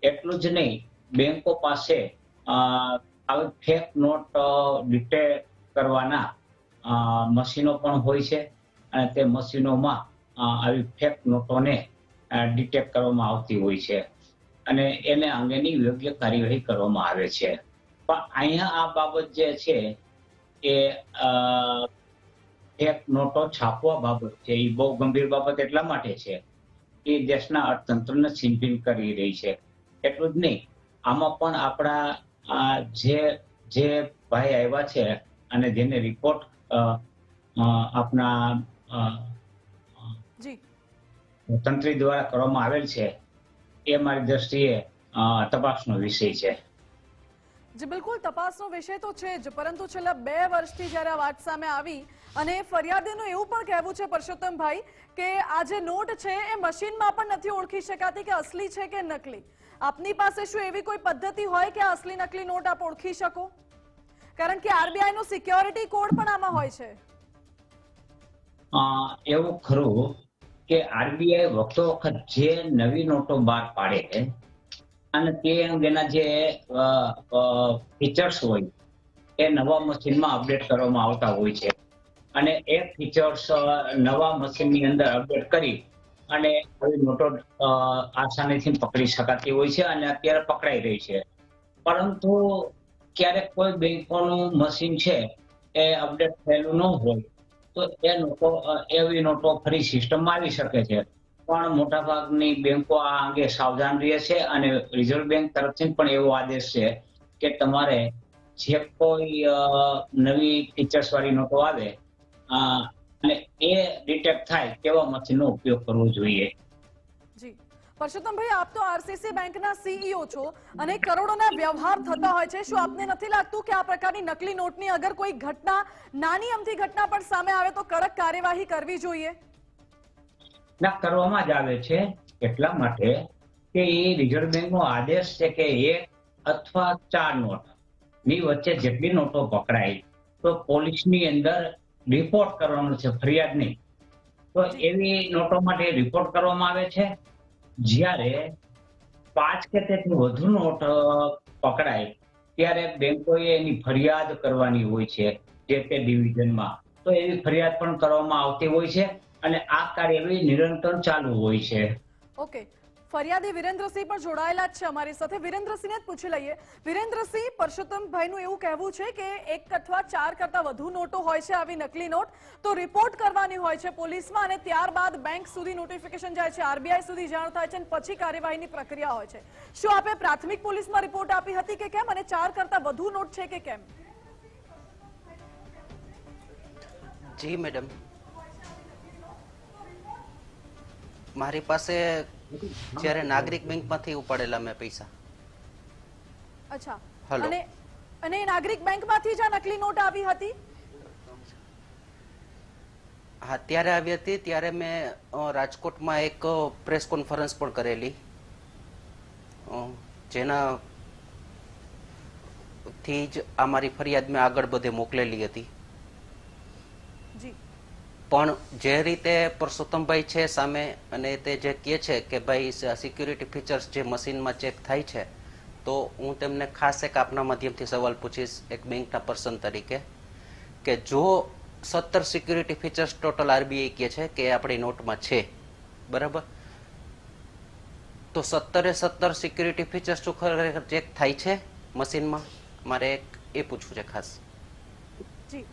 એટલું જ નહીં, બેંકો પાસે આવી ફેક નોટ ડિટેક્ટ કરવાના મશીનો પણ હોય છે અને તે મશીનોમાં આવી ફેક નોટોને ડિટેક્ટ કરવામાં આવતી હોય છે અને એને અંગેની યોગ્ય કાર્યવાહી કરવામાં આવે છે. પણ અહીંયા આ બાબત જે છે એ ફેક નોટો છાપવા બાબત છે, એ બહુ ગંભીર બાબત એટલા માટે છે કે દેશના અર્થતંત્રને છીનભીન કરી રહી છે. એટલું જ નહીં, આમાં પણ આપણા જે ભાઈ આવ્યા છે અને જેને રિપોર્ટ આપણા જી તંત્રી દ્વારા કરવામાં આવેલ છે, એ મારી દ્રષ્ટિએ તપાસનો વિષય છે. જી બિલકુલ, તપાસનો વિષય તો છે જ, પરંતુ છેલ્લા 2 વર્ષથી જ્યારે આ વાત સામે આવી અને ફરિયાદીનું એવું પણ કહેવું છે પરસોત્તમભાઈ કે આ જે નોટ છે એ મશીનમાં પણ નથી ઓળખી શકાતી કે અસલી છે કે નકલી. આપની પાસે શું એવી કોઈ પદ્ધતિ હોય કે અસલી નકલી નોટ આપ ઓળખી શકો? કારણ કે આરબીઆઈ નો સિક્યોરિટી કોડ પણ આમાં હોય છે. એવું ખરું કે આરબીઆઈ વખતો વખત જે નવી નોટો બહાર પાડે અને તે અંગેના જે ફીચર્સ હોય એ નવા મશીનમાં અપડેટ કરવામાં આવતા હોય છે અને એ ફીચર્સ નવા મશીનની અંદર અપડેટ કરી અને આવી નોટો આસાનીથી પકડી શકાતી હોય છે અને અત્યારે પકડાઈ રહી છે. પરંતુ ક્યારેક કોઈ બેંકોનું મશીન છે એ અપડેટ થયેલું ન હોય તો એવી નોટો ફરી સિસ્ટમમાં આવી શકે છે. પણ મોટાભાગની બેંકો આ અંગે સાવધાન રહે છે અને રિઝર્વ બેંક તરફથી પણ એવો આદેશ છે કે તમારે જે કોઈ નવી ફીચર્સ વાળી નોટો આવે અને એ ડિટેક્ટ થાય તેવા મશીનનો ઉપયોગ કરવો જોઈએ. જી પરસોત્તમભાઈ, આપ તો આરસીસી બેંકના સીઈઓ છો અને કરોડોના વ્યવહાર થતા હોય છે. શું આપને નથી લાગતું કે આ પ્રકારની નકલી નોટની અગર કોઈ ઘટના, નાની અમથી ઘટના પણ સામે આવે તો કડક કાર્યવાહી કરવી જોઈએ? ના, કરવામાં જ આવે છે. એટલા માટે કે એ રિઝર્વ બેંકનો આદેશ છે કે 1 અથવા 4 નોટ ની વચ્ચે જેટલી નોટો પકડાય તો પોલીસની અંદર રિપોર્ટ કરવાનો છે, ફરિયાદ નહીં. તો એવી નોટો માટે રિપોર્ટ કરવામાં આવે છે. જ્યારે 5 કે તેથી વધુ નોટ પકડાય ત્યારે બેંકોએ એની ફરિયાદ કરવાની હોય છે જે તે ડિવિઝનમાં. તો એવી ફરિયાદ પણ કરવામાં આવતી હોય છે અને આ કાર્યવાહી નિરંતર ચાલુ હોય છે. ઓકે, ફરિયાદી વિરેન્દ્રસિંહ પણ જોડાયેલા જ છે અમારી સાથે. વિરેન્દ્રસિંહને જ પૂછી લઈએ. વિરેન્દ્રસિંહ, પરસોત્તમભાઈનું એવું કહેવું છે કે 1 અથવા 4 કરતા વધુ નોટો હોય છે આવી નકલી નોટ, તો રિપોર્ટ કરવાની હોય છે પોલીસમાં અને ત્યારબાદ બેંક સુધી નોટિફિકેશન જાય છે, આરબીઆઈ સુધી જાણ થાય છે અને પછી કાર્યવાહીની પ્રક્રિયા હોય છે. શું આપે પ્રાથમિક પોલીસમાં રિપોર્ટ આપી હતી કે કેમ, અને 4 કરતા વધુ નોટ છે કે કેમ? જી મેડમ, મારી પાસે જ્યારે નાગરિક બેંકમાંથી ઉપાડેલા મેં પૈસા. અચ્છા, હલો. અને નાગરિક બેંકમાંથી જ આ નકલી નોટ આવી હતી? હા, ત્યારે આવી હતી. ત્યારે મેં રાજકોટમાં એક પ્રેસ કોન્ફરન્સ પણ કરેલી, જેના થી જ આ મારી ફરિયાદ મેં આગળ બધે મોકલેલી હતી. જી, પણ જે રીતે પરસોત્તમભાઈ છે સામે અને તે જે કહે છે કે ભાઈ સિક્યુરિટી ફીચર્સ જે મશીનમાં ચેક થાય છે, તો હું તેમને ખાસ એક આપના માધ્યમથી સવાલ પૂછીશ એક બેંકના પર્સન તરીકે કે જો 17 સિક્યુરિટી ફીચર્સ ટોટલ આરબીઆઈ કહે છે કે આપણી નોટમાં છે, બરાબર, તો 17 સિક્યુરિટી ફીચર્સ શું ખરેખર ચેક થાય છે મશીનમાં? મારે એ પૂછવું છે ખાસ. જી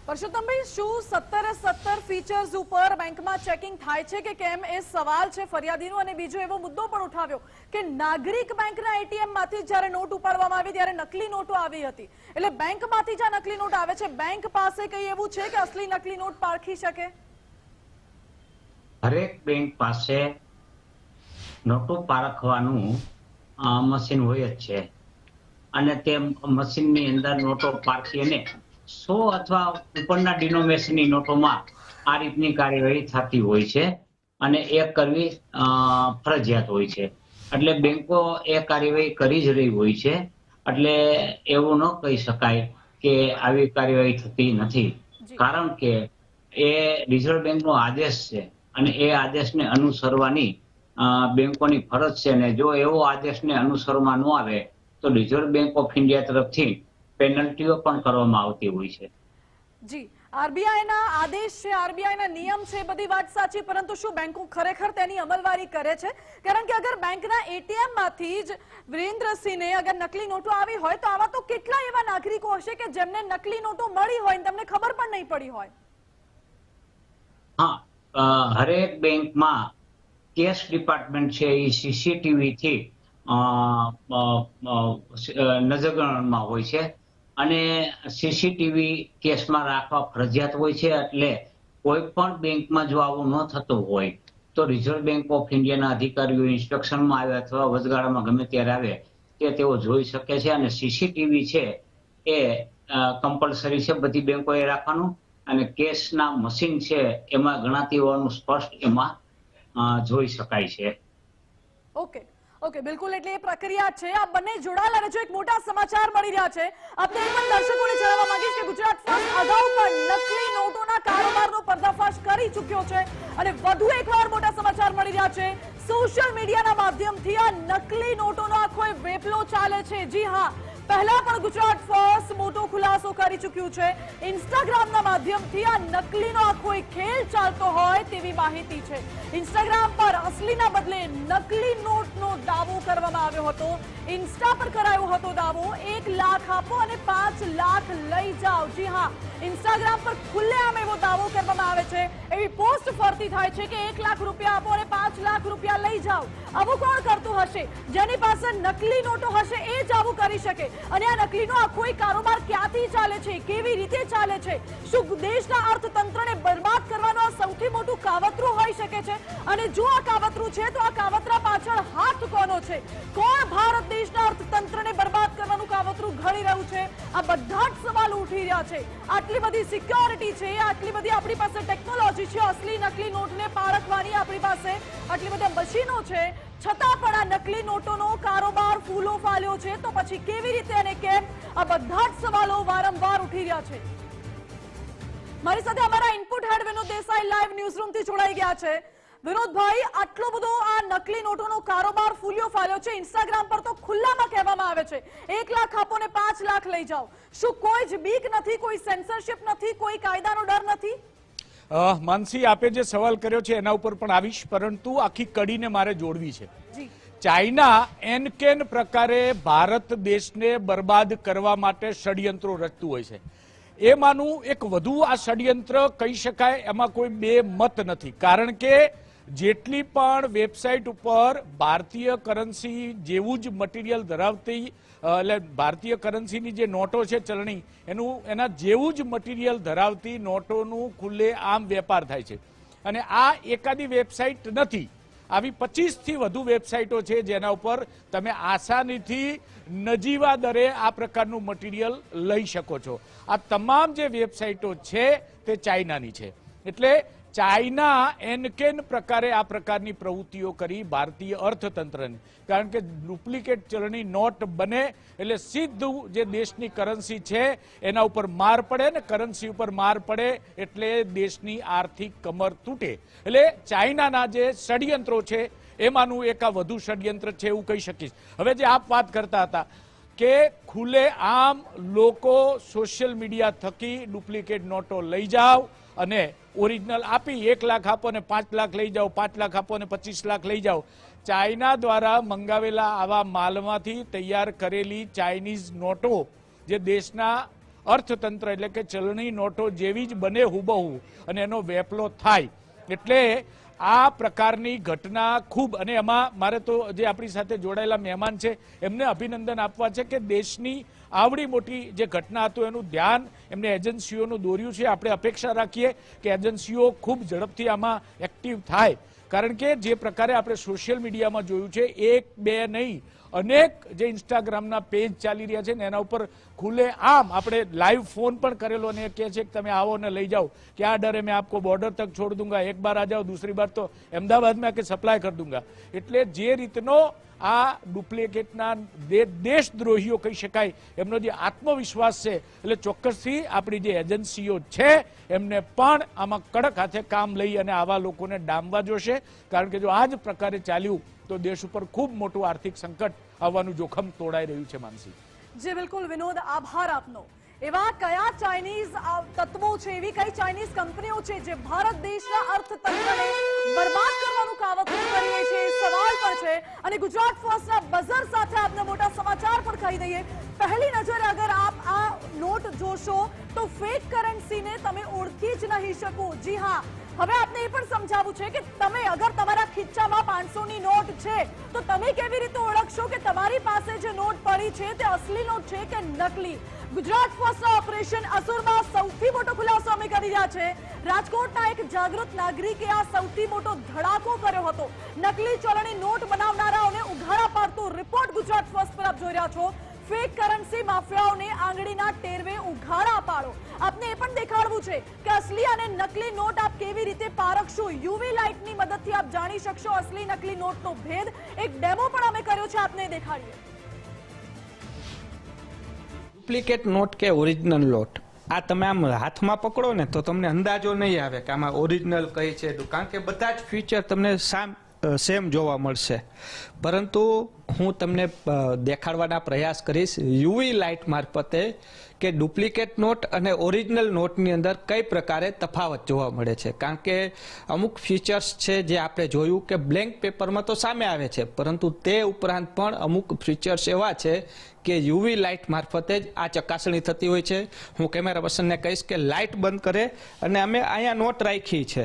પરસોત્તમભાઈ, શું 17 ફીચર્સ ઉપર બેંકમાં ચેકિંગ થાય છે કે કેમ એ સવાલ છે ફરિયાદીનો. અને બીજો એવો મુદ્દો પણ ઉઠાવ્યો કે નાગરિક બેંકના એટીએમ માંથી જ્યારે નોટ ઉપાડવામાં આવી ત્યારે નકલી નોટો આવી હતી. એટલે બેંકમાંથી જ્યાં નકલી નોટ આવે છે, બેંક પાસે કઈ એવું છે કે અસલી નકલી નોટ પારખી શકે? હરેક બેંક પાસે નોટો પારખવાનું મશીન હોય જ છે અને તે મશીનની અંદર નોટો પારખીને 100 અથવા ઉપરના ડિનોમિનેશનની નોટોમાં આ રીતની કાર્યવાહી થતી હોય છે અને એ કરવી ફરજિયાત હોય છે. એટલે બેંકો એ કાર્યવાહી કરી જ રહી હોય છે. એટલે એવું ન કહી શકાય કે આવી કાર્યવાહી થતી નથી, કારણ કે એ રિઝર્વ બેંકનો આદેશ છે અને એ આદેશને અનુસરવાની બેંકોની ફરજ છે. અને જો એવો આદેશને અનુસરવામાં ન આવે તો રિઝર્વ બેંક ઓફ ઇન્ડિયા તરફથી પેનલ્ટીઓ પણ કરવામાં આવતી હોય છે. જી, આરબીઆઈના આદેશ છે, આરબીઆઈના નિયમ છે, બધી વાત સાચી, પરંતુ શું બેંકો ખરેખર તેની અમલવારી કરે છે? કારણ કે અગર બેંકના એટીએમ માંથી જ વિરેન્દ્રસિંહને અગર નકલી નોટો આવી હોય તો આવા તો કેટલા એવા નાગરિકો હશે કે જેમને નકલી નોટો મળી હોય અને તેમને ખબર પણ નહીં પડી હોય. હા, હરેક બેંકમાં કેશ ડિપાર્ટમેન્ટ છે એ સીસીટીવી થી નજરગણમાં હોય છે અને સીસીટીવી કેસમાં રાખવા ફરજિયાત હોય છે. એટલે કોઈ પણ બેંકમાં જો આવું ન થતું હોય તો રિઝર્વ બેંક ઓફ ઇન્ડિયાના અધિકારીઓ ઇન્સ્પેક્શનમાં આવે અથવા વચગાળામાં ગમે ત્યારે આવે કે તેઓ જોઈ શકે છે. અને સીસીટીવી છે એ કમ્પલસરી છે બધી બેંકોએ રાખવાનું, અને કેશના મશીન છે એમાં ગણાતી હોવાનું સ્પષ્ટ એમાં જોઈ શકાય છે. ઓકે ઓકે, બિલકુલ. એટલે એ પ્રક્રિયા છે. આ બંને જોડાયેલા રહેજો. એક મોટા સમાચાર મળી રહ્યા છે. આપણે એ પણ દર્શકોને જણાવવા માંગીશ કે ગુજરાત ફર્સ્ટ અગાઉ પણ નકલી નોટોના કારોબારનો પર્દાફાશ કરી ચૂક્યો છે અને વધુ એકવાર મોટા સમાચાર મળી રહ્યા છે. સોશિયલ મીડિયાના માધ્યમથી આ નકલી નોટોનો આખો વેપલો ચાલે છે. જી હા, પહેલા પણ ગુજરાત ફર્સ્ટ મોટો ખુલાસો કરી ચૂક્યું છે. ઇન્સ્ટાગ્રામના માધ્યમથી આ નકલીનો આખો ખેલ ચાલતો હોય તેવી માહિતી છે. ઇન્સ્ટાગ્રામ પર અસલીના બદલે નકલી નોટનો દાવો કરવામાં આવ્યો હતો. ઇન્સ્ટા પર કરાયો હતો દાવો, 1 લાખ આપો અને 5 લાખ લઈ જાઓ. જી હા, ઇન્સ્ટાગ્રામ પર ખુલ્લેઆમ એવો દાવો કરવામાં આવે છે. એવી પોસ્ટ ફરતી થાય છે કે 1 લાખ રૂપિયા આપો અને 5 લાખ રૂપિયા લઈ જાઓ. આવું કોણ કરતું હશે? જેની પાસે નકલી નોટો હશે એ જ આવું કરી શકે. અને આ નકલીનો આખો કારોબાર ક્યાંથી ચાલે છે, કેવી રીતે ચાલે છે? શું દેશના અર્થતંત્રને બરબાદ કરવાનો આ સૌથી મોટું કાવતરું હોઈ શકે છે? અને જો આ કાવતરું છે તો આ કાવતરા પાછળ હાથ કોનો છે? કોણ ભારત દેશના અર્થતંત્રને બરબાદ કરવાનું કાવતરું ઘડી રહ્યું છે? આ બધા જ સવાલો ઉઠી રહ્યા છે. આટલી બધી સિક્યોરિટી છે, આટલી બધી આપણી પાસે ટેકનોલોજી છે, અસલી નકલી નોટને પારખવાની આપણી પાસે આટલી બધા મશીનો છે, છતાં પણ આ નકલી નોટોનો કારોબાર ફૂલો ફાલ્યો છે. તો પછી કેવી રીતે અને કેમ? આ બધા જ સવાલો વારંવાર ઉઠી રહ્યા છે. મારી સાથે અમારા ઇનપુટ હેડ વિનોદ દેસાઈ લાઈવ ન્યૂઝરૂમ થી જોડાઈ ગયા છે. વિનોદભાઈ, આટલો બધો આ નકલી નોટોનો કારોબાર ફૂલ્યો ફાલ્યો છે. ઇન્સ્ટાગ્રામ પર તો ખુલ્લામાં કહેવામાં આવે છે 1 લાખ આપો ને 5 લાખ લઈ જાઓ. શું કોઈ જ બીક નથી, કોઈ સેન્સરશિપ નથી, કોઈ કાયદાનો ડર નથી? માનસી, આપે જે સવાલ કર્યો છે એના ઉપર પણ આવીશ, પરંતુ આખી કડીને મારે જોડવી છે. ચાઇના એનકેન પ્રકારે ભારત દેશને બરબાદ કરવા માટે ષડયંત્રો રચતું હોય છે. એમાંનું એક વધુ આ ષડયંત્ર કહી શકાય, એમાં કોઈ બે મત નથી. કારણ કે જેટલી પણ વેબસાઇટ ઉપર ભારતીય કરન્સી જેવું જ મટીરિયલ ધરાવતી, એટલે ભારતીય કરન્સીની જે નોટો છે ચલણી, એના જેવું જ મટીરિયલ ધરાવતી નોટોનું ખુલ્લે આમ વેપાર થાય છે. અને આ એકાદી વેબસાઇટ નથી, આવી 25 થી વધુ વેબસાઇટો છે જેના ઉપર તમે આસાનીથી નજીવા દરે આ પ્રકારનું મટીરિયલ લઈ શકો છો. આ તમામ જે વેબસાઇટો છે તે ચાઇનાની છે. એટલે ચાઇના એનકેન પ્રકારે આ પ્રકારની પ્રવૃત્તિઓ કરી ભારતીય અર્થતંત્રની, કારણ કે ડુપ્લિકેટ ચલણી નોટ બને એટલે સીધું જે દેશની કરન્સી છે એના ઉપર માર પડે ને કરન્સી ઉપર માર પડે એટલે દેશની આર્થિક કમર તૂટે. એટલે ચાઇનાના જે ષડયંત્રો છે એમાંનું એક આ વધુ ષડયંત્ર છે એવું કહી શકીશ. હવે જે આપ વાત કરતા હતા કે ખુલ્લે આમ લોકો સોશિયલ મીડિયા થકી ડુપ્લિકેટ નોટો લઈ જાઓ અને ઓરિજિનલ આપી 1 લાખ આપો ને 5 લાખ લઈ જાઓ, 5 લાખ આપો ને 25 લાખ લઈ જાઓ. ચાઇના દ્વારા મંગાવેલા આવા માલમાંથી તૈયાર કરેલી ચાઇનીઝ નોટો જે દેશના અર્થતંત્ર એટલે કે ચલણી નોટો જેવી જ બને હુબહુ અને એનો વેપલો થાય. એટલે આ પ્રકારની ઘટના ખૂબ, અને એમાં મારે તો જે આપણી સાથે જોડાયેલા મહેમાન છે એમને અભિનંદન આપવા છે કે દેશની આવડી મોટી જે ઘટના હતું એનું ધ્યાન એમને એજન્સીઓનું દોર્યું છે. આપણે અપેક્ષા રાખીએ કે એજન્સીઓ ખૂબ ઝડપથી આમાં એક્ટિવ થાય, કારણ કે જે પ્રકારે આપણે સોશિયલ મીડિયામાં જોયું છે, 1 2 નહીં અનેક જે ઇન્સ્ટાગ્રામના પેજ ચાલી રહ્યા છે ને એના ઉપર ખુલ્લે આમ આપણે લાઈવ ફોન પણ કરેલો અને કહે છે કે તમે આવો ને લઈ જાઓ, ક્યાં ડરે મેં આપકો બોર્ડર તક છોડ દૂંગા, એક બાર આ જાઓ દૂસરી બાર તો અમદાવાદ में आके सप्लाय कर दूंगा. એટલે જે રીતનો આ ડુપ્લિકેટના દેશદ્રોહીઓ કહી શકાય એમનો જે આત્મવિશ્વાસ છે, એટલે ચોક્કસથી આપણી જે એજન્સીઓ છે એમને પણ આમાં કડક હાથે કામ લઈ અને આવા લોકોને ડામવા જોશે, કારણ કે જો આ જ પ્રકારે ચાલ્યું તો દેશ ઉપર ખૂબ મોટું આર્થિક સંકટ આવવાનું જોખમ તોડાઈ રહ્યું છે. માનસી જી બિલકુલ વિનોદ, આભાર આપનો. એવા કયા ચાઇનીઝ તત્વો છે, એવી કઈ ચાઇનીઝ કંપનીઓ છે જે ભારત દેશના અર્થતંત્રને બરબાદ કરવાનું કાવતરું કરી રહી છે, સવાલ પણ છે. અને ગુજરાત ફર્સ્ટના બઝર સાથે આપને મોટા સમાચાર પણ કહી દઈએ. પહેલી નજરે અગર આપ આ નોટ જોશો તો ફેક કરન્સીને તમે ઓળખી જ નહીં શકો. જી હા, હવે આપને એ પણ સમજાવવું છે કે તમે અગર તમારા ખીચામાં 500ની નોટ છે તો તમે કેવી રીતે ઓળખશો કે તમારી પાસે જે નોટ પડી છે તે અસલી નોટ છે કે નકલી. ગુજરાત ફર્સ્ટના ઓપરેશન અસુરમાં સૌથી મોટો ખુલાસો અમે કરી રહ્યા છે. રાજકોટના એક જાગૃત નાગરિકે આ સૌથી મોટો ધડાકો કર્યો હતો. નકલી ચલણી નોટ બનાવનારાઓને ઉઘાડા પાડતો રિપોર્ટ ગુજરાત ફર્સ્ટ પર આપ જોઈ રહ્યા છો. ફેક કરન્સી માફિયાઓને આંગળીના ટેરવે ઉઘાડા પાડો. આપને એ પણ દેખાડવું છે કે અસલી અને નકલી નોટ આપ કેવી રીતે પારખશો. યુવી લાઇટની મદદથી આપ જાણી શકશો અસલી નકલી નોટનો ભેદ. એક ડેમો પણ અમે કર્યો છે, આપને દેખાડીએ. ડુપ્લિકેટ નોટ કે ઓરિજિનલ નોટ આ તમે આમ હાથમાં પકડો ને તો તમને અંદાજો નહીં આવે કે આમાં ઓરિજિનલ કઈ છે, કારણ કે બધા જ ફીચર તમને સેમ જોવા મળશે. પરંતુ હું તમને દેખાડવાના પ્રયાસ કરીશ યુવી લાઇટ મારફતે કે ડુપ્લિકેટ નોટ અને ઓરિજિનલ નોટની અંદર કઈ પ્રકારે તફાવત જોવા મળે છે. કારણ કે અમુક ફીચર્સ છે જે આપણે જોયું કે બ્લેન્ક પેપરમાં તો સામે આવે છે, પરંતુ તે ઉપરાંત પણ અમુક ફીચર્સ એવા છે કે યુવી લાઇટ મારફતે જ આ ચકાસણી થતી હોય છે. હું કેમેરા પર્સનને કહીશ કે લાઇટ બંધ કરે અને અમે અહીંયા નોટ રાખી છે.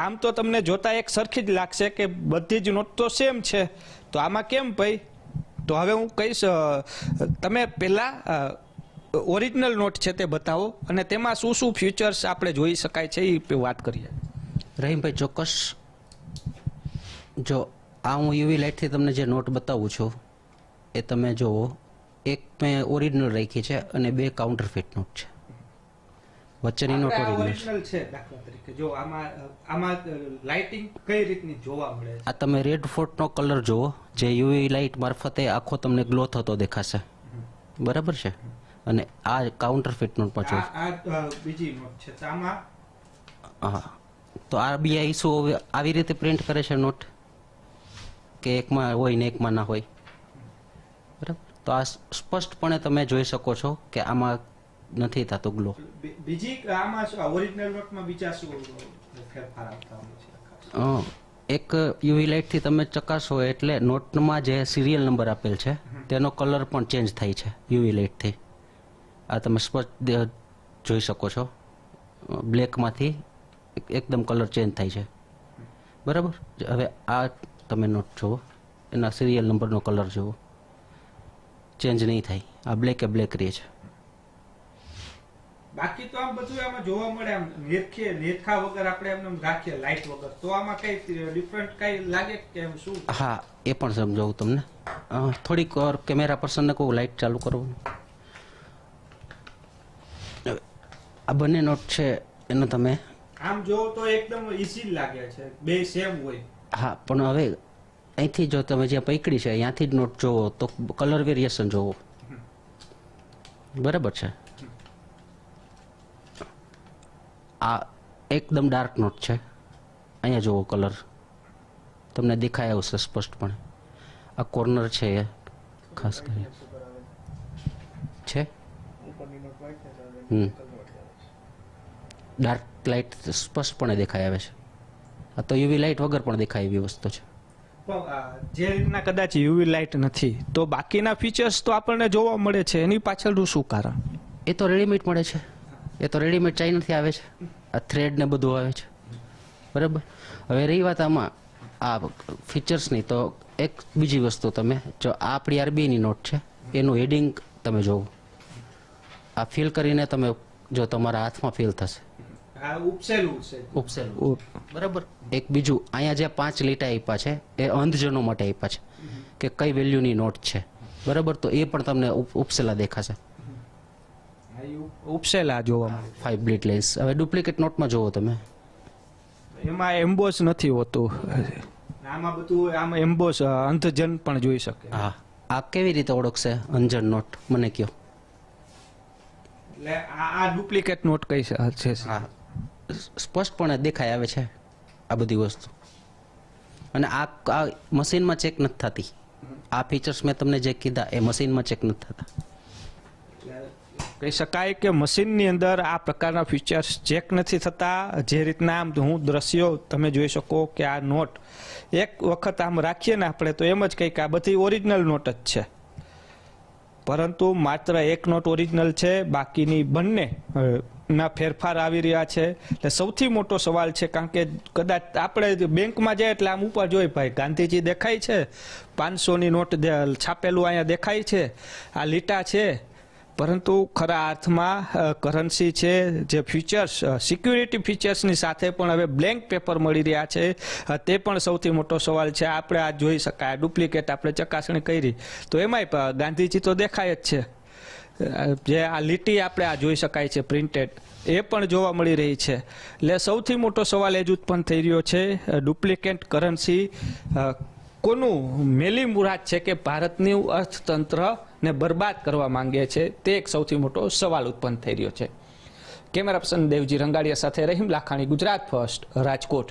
આમ તો તમને જોતા એક સરખી જ લાગશે કે બધી જ નોટ તો સેમ છે, તો આમાં કેમ ભાઈ? તો હવે હું કહીશ તમે પહેલા ઓરિજિનલ નોટ છે તે બતાવો અને તેમાં શું શું ફીચર્સ આપણે જોઈ શકાય છે એ વાત કરીએ. રહીમભાઈ, ચોક્કસ. જો આ હું યુવી લાઇટથી તમને જે નોટ બતાવું છું એ તમે જુઓ. એક મેં ઓરિજિનલ રાખી છે અને 2 કાઉન્ટરફીટ નોટ છે. વચ્ચેની નોટ ઓરિજિનલ છે. દાખલા તરીકે જો આમાં લાઇટિંગ કઈ રીતની જોવા મળે છે? આ તમે રેડ ફોર્ટનો કલર જુઓ, જે યુવી લાઇટ મારફતે આખો તમને ગ્લો થતો દેખાશે, બરાબર છે. અને આ કાઉન્ટરફીટ નોટ પાછો આ બીજી નોટ છે. તો આમાં હા, તો આરબીઆઈ ઇસ્યુ આવી રીતે પ્રિન્ટ કરે છે નોટ કે એકમાં હોય ને એકમાં ના હોય, બરાબર. તો આ સ્પષ્ટપણે તમે જોઈ શકો છો કે આમાં નથી થતો ગ્લો. બીજી આમાં ઓરિજિનલ નોટમાં બીજા શું ફેરફાર આવતા હોય છે? એક યુવી લાઇટથી તમે ચકાસો એટલે નોટમાં જે સિરિયલ નંબર આપેલ છે તેનો કલર પણ ચેન્જ થાય છે યુવી લાઇટથી. આ તમે સ્પષ્ટ જોઈ શકો છો, બ્લેકમાંથી એકદમ કલર ચેન્જ થાય છે, બરાબર. હવે આ તમે નોટ જુઓ, એના સિરિયલ નંબરનો કલર જુઓ, ચેન્જ નહીં થાય. આ બ્લેક એ બ્લેક રહે છે. બાકી તો આમ બધું આમાં જોવા મળે. આમ નેરખા વગર આપણે એમને રાખીએ લાઇટ વગર, તો આમાં કઈ ડિફરન્ટ કઈ લાગે કે શું? હા, એ પણ સમજાવું તમને. થોડીક વાર કેમેરા પર્સનને કહું લાઇટ ચાલુ કરવાનું. આ બંને નોટ છે એનો તમે આમ જો તો એકદમ ઈઝી લાગે છે, બે સેમ હોય. હા, પણ હવે અહીંથી જો તમે જ્યાં પકડી છે અહીંયાથી જ નોટ જોવો તો કલર વેરિએશન જોવો, બરાબર છે. આ એકદમ ડાર્ક નોટ છે, અહીંયા જોવો કલર, તમને દેખાય આવશે સ્પષ્ટપણે. આ કોર્નર છે એ ખાસ કરી છે. ડાર્ક લાઇટ સ્પષ્ટપણે દેખાય આવે છે. આ તો યુવી લાઇટ વગર પણ દેખાય એવી વસ્તુ છે. જે રીતના કદાચ યુવી લાઇટ નથી તો બાકીના ફીચર્સ તો આપણને જોવા મળે છે, એની પાછળનું શું કારણ? એ તો રેડીમેડ મળે છે. એ તો રેડીમેડ ચાઇનાથી આવે છે. આ થ્રેડ ને બધું આવે છે, બરાબર. હવે રહી વાત આમાં આ ફીચર્સની, તો એક બીજી વસ્તુ તમે જો આ આપણી આરબીઆઈની નોટ છે, એનું હેડિંગ તમે જોવો. આ ફીલ કરીને તમે જો તમારા હાથમાં ફીલ થશે ઉપસેલું, બરાબર. એક બીજું અહીંયા જે 5 લીટા આપ્યા છે એ અંધજનો માટે આપ્યા છે કે કઈ વેલ્યુની નોટ છે, બરાબર. તો એ પણ તમને ઉપસેલા દેખાશે, ઉપસેલા જોવા મળે. 5 બ્લિટ લેન્સ. હવે ડુપ્લિકેટ નોટમાં જોવો તમે, એમાં એમ્બોસ નથી હોતું. આમાં બધું આમાં એમ્બોસ અંધજન પણ જોઈ શકે. હા. આ કેવી રીતે ઓળખશે અંજન નોટ, મને કહો. એટલે આ ડુપ્લિકેટ નોટ કઈ છે? હા, સ્પષ્ટપણે દેખાય આવે છે આ બધી વસ્તુ. અને આ મશીનમાં ચેક નથી થતી. આ ફીચર્સ મેં તમને જે કીધા એ મશીનમાં ચેક નથી થતા. કહી શકાય કે મશીનની અંદર આ પ્રકારના ફીચર્સ ચેક નથી થતા. જે રીતના આમ હું દ્રશ્યો તમે જોઈ શકો કે આ નોટ એક વખત આમ રાખીએ ને આપણે તો એમ જ કંઈક આ બધી ઓરિજિનલ નોટ જ છે, પરંતુ માત્ર એક નોટ ઓરિજિનલ છે, બાકીની બંને ના ફેરફાર આવી રહ્યા છે. એટલે સૌથી મોટો સવાલ છે, કારણ કે કદાચ આપણે બેંકમાં જાય એટલે આમ ઉપર જોઈ ભાઈ ગાંધીજી દેખાય છે, 500ની નોટ છાપેલું અહીંયા દેખાય છે, આ લીટા છે, પરંતુ ખરા અર્થમાં કરન્સી છે, જે ફીચર્સ સિક્યુરિટી ફીચર્સની સાથે પણ હવે બ્લેન્ક પેપર મળી રહ્યા છે, તે પણ સૌથી મોટો સવાલ છે. આપણે આ જોઈ શકાય ડુપ્લિકેટ આપણે ચકાસણી કરી તો એમાંય ગાંધીજી તો દેખાય જ છે. જે આ લીટી આપણે આ જોઈ શકાય છે પ્રિન્ટેડ, એ પણ જોવા મળી રહી છે. એટલે સૌથી મોટો સવાલ એ જ ઉત્પન્ન થઈ રહ્યો છે, ડુપ્લિકેટ કરન્સી કોનું મેલી મુરાદ છે કે ભારતનું અર્થતંત્ર ને બરબાદ કરવા માંગે છે, તે એક સૌથી મોટો સવાલ ઉત્પન્ન થઈ રહ્યો છે. કેમેરા પર્સન દેવજી રંગાડિયા સાથે રહીમ લાખાણી, ગુજરાત ફર્સ્ટ, રાજકોટ.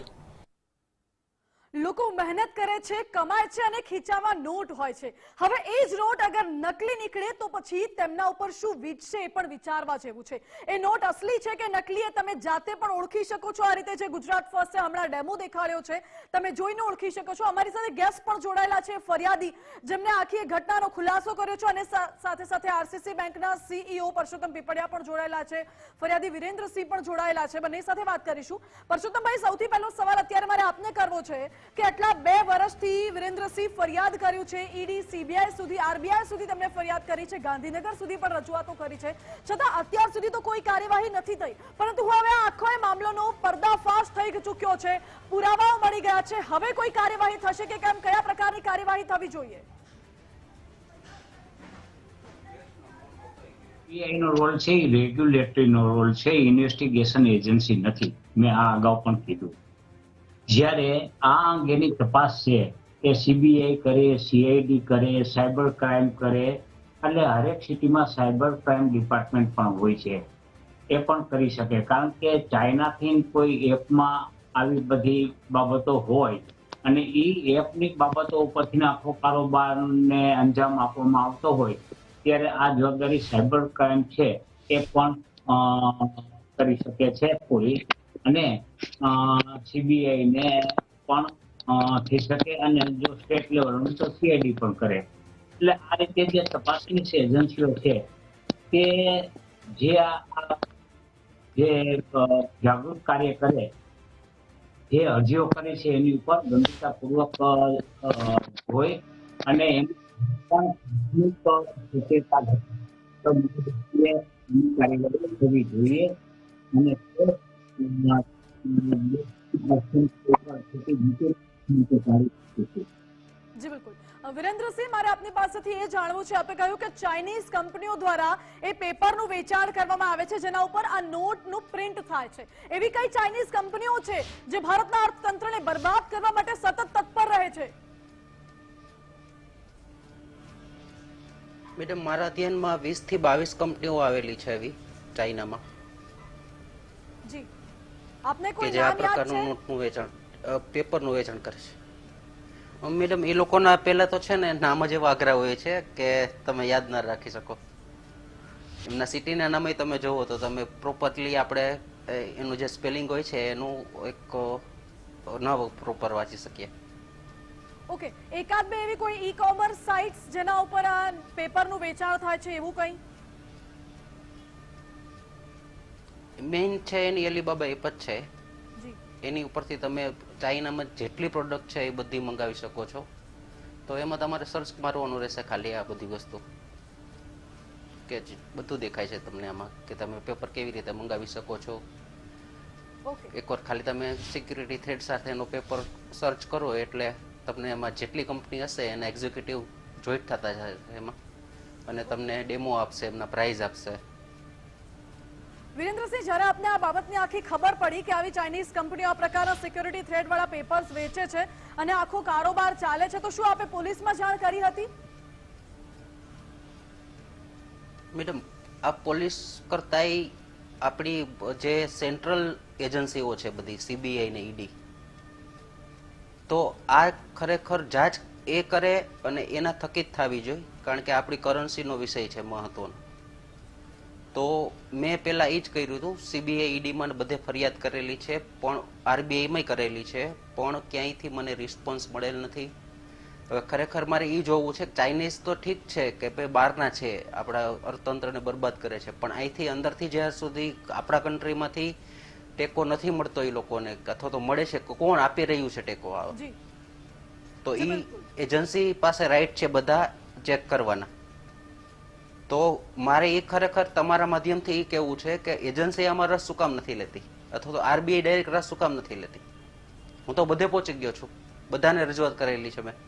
લોકો મહેનત કરે છે, કમાય છે અને ખીચામાં નોટ હોય છે. હવે એ જ નોટ અગર નકલી નીકળે તો પછી તેમના ઉપર શું વીતશે એ પણ વિચારવા જેવું છે. એ નોટ અસલી છે કે નકલી એ તમે જાતે પણ ઓળખી શકો છો. આ રીતે જે ગુજરાત ફર્સ્ટે હમણાં ડેમો દેખાડ્યો છે તમે જોઈને ઓળખી શકો છો. અમારી સાથે ગેસ્ટ પણ જોડાયેલા છે, ફરિયાદી, જેમને આખી ઘટનાનો ખુલાસો કર્યો છે, અને સાથે સાથે આરસીસી બેંકના સીઈઓ પરસોત્તમ પીપળિયા પણ જોડાયેલા છે, ફરિયાદી વિરેન્દ્રસિંહ પણ જોડાયેલા છે. બંને સાથે વાત કરીશું. પરસોત્તમભાઈ, સૌથી પહેલો સવાલ અત્યારે મારે આપને કરવો છે કે આટલા 2 વર્ષથી વિરેન્દ્રસિંહ ફરિયાદ કર્યું છે, ઈડી, સીબીઆઈ સુધી, આરબીઆઈ સુધી તેમને ફરિયાદ કરી છે, ગાંધીનગર સુધી પણ રજૂઆતો કરી છે, છતાં અત્યાર સુધી તો કોઈ કાર્યવાહી નથી થઈ. પરંતુ હવે આખો મામલાનો પર્દાફાશ થઈ ચૂક્યો છે, પુરાવાઓ મળી ગયા છે. હવે કોઈ કાર્યવાહી થશે કે કેમ? કયા પ્રકારની કાર્યવાહી થવી જોઈએ? નો રોલ છે એ રેગ્યુલેટરીનો રોલ છે, ઇન્વેસ્ટિગેશન એજન્સી નથી. મેં આ અગાઉ પણ કીધું. જ્યારે આ અંગેની તપાસ છે એ સીબીઆઈ કરે, સીઆઈડી કરે, સાયબર ક્રાઇમ કરે, એટલે હરેક સિટીમાં સાયબર ક્રાઇમ ડિપાર્ટમેન્ટ પણ હોય છે, એ પણ કરી શકે. કારણ કે ચાઇનાથી કોઈ એપમાં આવી બધી બાબતો હોય અને એ એપની બાબતો ઉપરથી આખો કારોબારને અંજામ આપવામાં આવતો હોય, ત્યારે આ જવાબદારી સાયબર ક્રાઇમ છે એ પણ કરી શકે છે પોલીસ, અને સીબીઆઈ ને પણ થઈ શકે, અને જો સ્ટેટ લેવલનું તો સીઆઈડી પણ કરે. એટલે આ રીતે જે તપાસની એજન્સીઓ છે તે જે જાગૃત કાર્ય કરે, જે અરજીઓ કરે છે એની ઉપર ગંભીરતાપૂર્વક હોય અને એમ પણ કાર્યવાહી થવી જોઈએ. અને જી બિલકુલ. વિરેન્દ્રસિંહ, મારે આપની પાસેથી એ જાણવું છે, આપે કહ્યું કે ચાઇનીઝ કંપનીઓ દ્વારા એ પેપરનું વેચાણ કરવામાં આવે છે જેના ઉપર આ નોટનું પ્રિન્ટ થાય છે. એવી કઈ ચાઇનીઝ કંપનીઓ છે જે ભારતના અર્થતંત્રને બરબાદ કરવા માટે સતત તત્પર રહે છે? મેડમ, મારા ધ્યાનમાં 20 થી 22 કંપનીઓ આવેલી છે એવી ચાઇનામાં, જી આપને કોઈ કે જે આ નામ યાદ પ્રકારનું છે? નોટનું વેચાણ, પેપરનું વેચાણ કરે છે. મેડમ એ લોકોના પહેલા તો છે ને નામ જ એવા અઘરા હોય છે કે તમે યાદ ના રાખી શકો. એમના સિટીના નામે તમે જોવો તો તમે પ્રોપરલી આપણે એનું જે સ્પેલિંગ હોય છે એનું એક ન પ્રોપર વાંચી શકીએ. ઓકે, એકાદ બે એવી કોઈ ઈ કોમર્સ સાઇટ્સ જેના ઉપર આ પેપરનું વેચાણ થાય છે એવું કંઈ? મેઇન છે એની અલીબાબા એપ જ છે. જી, એની ઉપરથી તમે ચાઇનામાં જેટલી પ્રોડક્ટ છે એ બધી મંગાવી શકો છો. તો એમાં તમારે સર્ચ મારવાનું રહેશે ખાલી આ બધી વસ્તુ, કે બધું દેખાય છે તમને આમાં કે તમે પેપર કેવી રીતે મંગાવી શકો છો. ઓકે, એકવાર ખાલી તમે સિક્યુરિટી થ્રેડ સાથેનો પેપર સર્ચ કરો એટલે તમને એમાં જેટલી કંપની હશે એના એક્ઝિક્યુટિવ જોઈન્ટ થતા જાય એમાં, અને તમને ડેમો આપશે, એમના પ્રાઇઝ આપશે. વિરેન્દ્રસિંહ, જ્યારે આપને આ બાબતની આખી ખબર પડી કે આવી ચાઇનીઝ કંપનીઓ આ પ્રકારના સિક્યુરિટી થ્રેડ વાળા પેપર્સ વેચે છે અને આખો કારોબાર ચાલે છે, તો શું આપે પોલીસમાં જાણ કરી હતી? મેડમ, આ પોલીસ કરતાંય આપણી જે સેન્ટ્રલ એજન્સીઓ છે બધી CBI ને ED, તો આ ખરેખર જાંચ એ કરે અને એના થકી જ થવી જોઈએ, કારણ કે આપણી કરન્સીનો વિષય છે મહત્વનો. તો મેં પહેલા એ જ કર્યું હતું. CBI ED માં બધે ફરિયાદ કરેલી છે, પણ RBI માં કરેલી છે, પણ ક્યાંયથી મને રિસ્પોન્સ મળેલ નથી. હવે ખરેખર મારે એ જોવું છે કે ચાઇનીઝ તો ઠીક છે કે ભાઈ બહારના છે, આપણા અર્થતંત્રને બરબાદ કરે છે, પણ અહીંથી અંદરથી જ્યાં સુધી આપણા કન્ટ્રીમાંથી ટેકો નથી મળતો એ લોકોને, અથવા તો મળે છે, કોણ આપી રહ્યું છે ટેકો, જી, તો એ એજન્સી પાસે રાઈટ છે બધા ચેક કરવાના. તો મારે એ ખરેખર તમારા માધ્યમથી એ કહેવું છે કે એજન્સી આમાં રસ શું કામ નથી લેતી, અથવા તો RBI ડાયરેક્ટ રસ શું કામ નથી લેતી. હું તો બધે પહોંચી ગયો છું, બધાને રજૂઆત કરેલી છે મેં.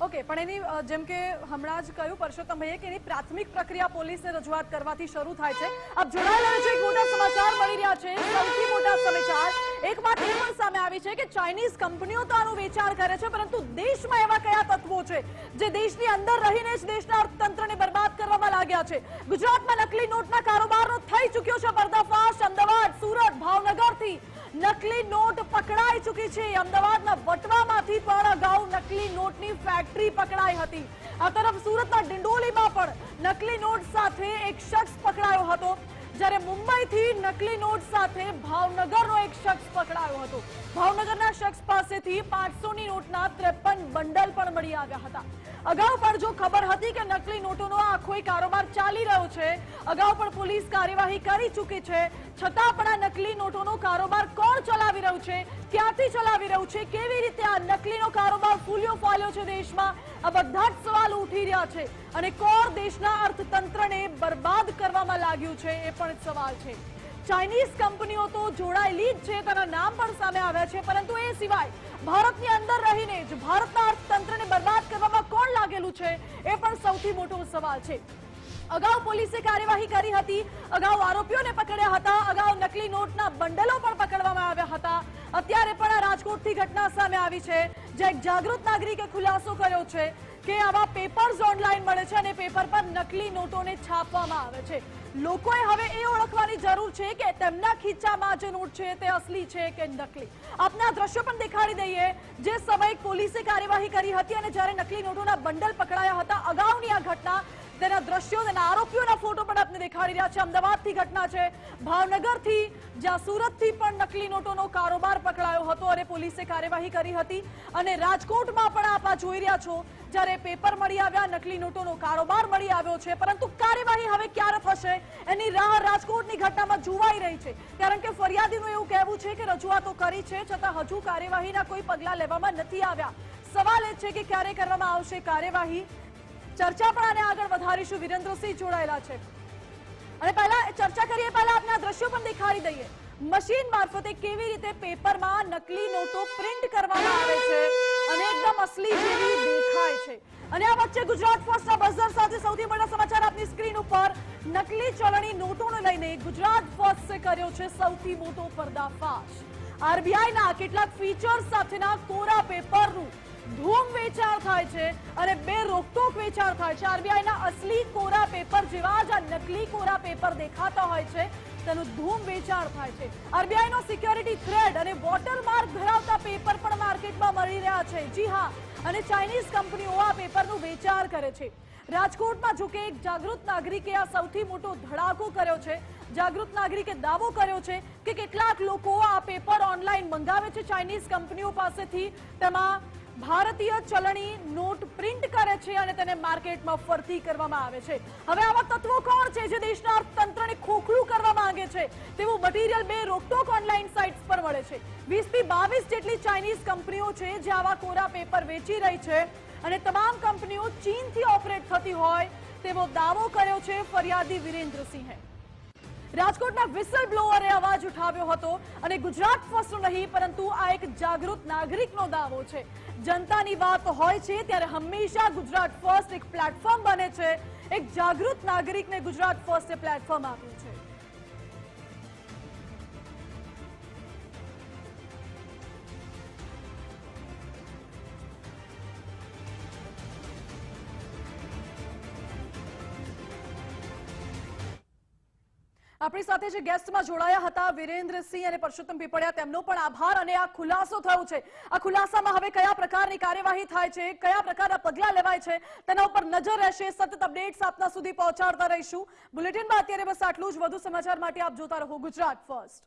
ઓકે, પણ એની જેમ કે હમણાં જ કહ્યું પરસોત્તમભાઈએ કે એની પ્રાથમિક પ્રક્રિયા પોલીસને રજૂઆત કરવાથી શરૂ થાય છે. આપ જોડાયેલા છે, એક મોટા સમાચાર મળી રહ્યા છે. સૌથી મોટા સમાચાર એક વાત એ પણ સામે આવી છે કે ચાઇનીઝ કંપનીઓ તો આનું વેચાણ કરે છે, પરંતુ દેશમાં એવા કયા તત્વો છે જે દેશની અંદર રહીને જ દેશના અર્થતંત્રને બરબાદ કરવામાં લાગ્યા છે. ગુજરાતમાં નકલી નોટના કારોબારનો થઈ ચૂક્યો છે પર્દાફાશ. અમદાવાદ, સુરત, ભાવનગરથી નકલી નોટ પકડાઈ ચૂકી છે. અમદાવાદના વટવામાંથી પણ અગાઉ નકલી નોટની ફેક્ટરી પકડાઈ હતી. આ તરફ સુરતના ડિંડોલીમાં પણ નકલી નોટ સાથે એક શખ્સ પકડાયો હતો, જ્યારે મુંબઈથી નકલી નોટ સાથે ભાવનગરનો એક શખ્સ પકડાયો હતો. ભાવનગરના શખ્સ પાસેથી 500ની નોટના 53 બંડલ પણ મળી આવ્યા હતા. અગાઉ પણ જો ખબર હતી કે નકલી નોટોનો આખો કારોબાર ચાલી રહ્યો છે, અગાઉ પણ પોલીસ કાર્યવાહી કરી ચૂકી છે, છતાં પણ આ નકલી નોટોનો કારોબાર કોણ ચલાવી રહ્યું છે, ક્યાંથી ચલાવી રહ્યું છે, કેવી રીતે આ નકલીનો કારોબાર ફૂલ્યો ફાલ્યો છે દેશમાં, આ બધા જ સવાલ ઉઠી રહ્યા છે. અને કોણ દેશના અર્થતંત્રને બરબાદ કરવામાં લાગ્યું છે એ પણ સવાલ છે. ચાઇનીઝ કંપનીઓ તો જોડાયેલી જ છે, તેના નામ પણ સામે આવ્યા છે, પરંતુ એ સિવાય ભારતની અંદર રહીને જ ભારતના અર્થતંત્રને બરબાદ કરવામાં કોણ લાગેલું છે એ પણ સૌથી મોટો સવાલ છે. અગાઉ પોલીસે કાર્યવાહી કરી હતી, અગાઉ આરોપીઓને પકડ્યા હતા, અગાઉ નકલી નોટના બંડલો પણ પકડવામાં આવ્યા હતા. અત્યારે પણ આ રાજકોટથી ઘટના સામે આવી છે, જ્યાં એક જાગૃત નાગરિકે ખુલાસો કર્યો છે કે આવા પેપર્સ ઓનલાઈન મળે છે અને પેપર પર નકલી નોટોને છાપવામાં આવે છે. લોકોએ હવે એ ઓળખવાની જરૂર છે કે તેમના ખીચામાં જે નોટ છે તે અસલી છે કે નકલી. આપના દ્રશ્યો પણ દેખાડી દઈએ. જે સમયે પોલીસે કાર્યવાહી કરી હતી અને જ્યારે નકલી નોટોના બંડલ પકડાયા હતા, અગાઉની આ ઘટના, તેના દ્રશ્યો, તેના આરોપીઓના ફોટો પણ આપને દેખાડી રહ્યા છે. અમદાવાદથી ઘટના છે, ભાવનગરથી, જ્યાં સુરતથી પણ નકલી નોટોનો કારોબાર પકડાયો હતો અને પોલીસે કાર્યવાહી કરી હતી. અને રાજકોટમાં પણ આપ જોઈ રહ્યા છો, જ્યારે પેપર મળી આવ્યા, નકલી નોટોનો કારોબાર મળી આવ્યો છે, પરંતુ કાર્યવાહી હવે ક્યારે થશે એની રાહ રાજકોટની ઘટનામાં જોવાઈ રહી છે. કારણ કે ફરિયાદીનું એવું કહેવું છે કે રજૂઆતો કરી છે, છતાં હજુ કાર્યવાહીના કોઈ પગલાં લેવામાં નથી આવ્યા. સવાલ એ છે કે ક્યારે કરવામાં આવશે કાર્યવાહી. ચર્ચા પણ આને આગળ વધારીશું. વિરેન્દ્રસિંહ જોડાયેલા છે અને પહેલા ચર્ચા કરીએ, પહેલા આપને આ દ્રશ્યો પણ દેખાડી દઈએ. મશીન મારફતે કેવી રીતે પેપરમાં નકલી નોટો પ્રિન્ટ કરવામાં આવે છે અને એકદમ અસલી જેવી દેખાય છે. અને આ વચ્ચે ગુજરાત ફર્સ્ટના બઝર સાથે સૌથી મોટા સમાચાર આપની સ્ક્રીન ઉપર. નકલી ચલણી નોટોને લઈને ગુજરાત ફર્સ્ટે કર્યો છે સૌથી મોટો પર્દાફાશ. RBIના કેટલાક ફીચર્સ સાથેના કોરા પેપરનું ધૂમ વેચાણ થાય છે અને બે રોકટોક વેચાણ થાય છે. RBIના અસલી કોરા પેપર જેવા જ આ નકલી કોરા પેપર દેખાતા હોય છે, તેનું ધૂમ વેચાણ થાય છે. આરબીઆઈ નો સિક્યોરિટી થ્રેડ અને વોટરમાર્ક ધરાવતા પેપર પણ માર્કેટમાં મળી રહ્યા છે. જી હા, અને ચાઇનીઝ કંપનીઓ આ પેપરનું વેચાણ કરે છે. રાજકોટમાં જો કે એક જાગૃત નાગરિકે આ સૌથી મોટો ધડાકો કર્યો છે. જાગૃત નાગરિકે દાવો કર્યો છે કે કેટલાક લોકો આ પેપર ઓનલાઈન મંગાવે છે ચાઇનીઝ કંપનીઓ પાસેથી, તેમાં ભારતીય ચલણી નોટ પ્રિન્ટ કરે છે અને તેને માર્કેટમાં ફરતી કરવામાં આવે છે. હવે આવા તત્વો કોણ છે જે દેશના અર્થતંત્રને ખોખલું કરવા માંગે છે તેવું મટીરિયલ બે રોકટોક ઓનલાઈન સાઇટ્સ પર મળે છે. 20 થી 22 જેટલી ચાઇનીઝ કંપનીઓ છે જે આવા કોરા પેપર વેચી રહી છે અને તમામ કંપનીઓ ચીનથી ઓપરેટ થતી હોય તેવો દાવો કર્યો છે ફરિયાદી વિરેન્દ્રસિંહે. રાજકોટના વિસલ બ્લોઅરે અવાજ ઉઠાવ્યો હતો અને ગુજરાત ફર્સ્ટનો નહીં પરંતુ આ એક જાગૃત નાગરિકનો દાવો છે. જનતાની વાત હોય છે ત્યારે હંમેશા ગુજરાત ફર્સ્ટ એક પ્લેટફોર્મ બને છે. એક જાગૃત નાગરિકને ગુજરાત ફર્સ્ટે પ્લેટફોર્મ આપ્યું છે. આપણી સાથે જે ગેસ્ટમાં જોડાયા હતા વિરેન્દ્રસિંહ અને પરસોત્તમ પીપળિયા, તેમનો પણ આભાર. અને આ ખુલાસો થયો છે, આ ખુલાસામાં હવે કયા પ્રકારની કાર્યવાહી થાય છે, કયા પ્રકારના પગલાં લેવાય છે તેના ઉપર નજર રહેશે. સતત અપડેટ્સ આપના સુધી પહોંચાડતા રહીશું. બુલેટિનમાં અત્યારે બસ આટલું જ. વધુ સમાચાર માટે આપ જોતા રહો ગુજરાત ફર્સ્ટ.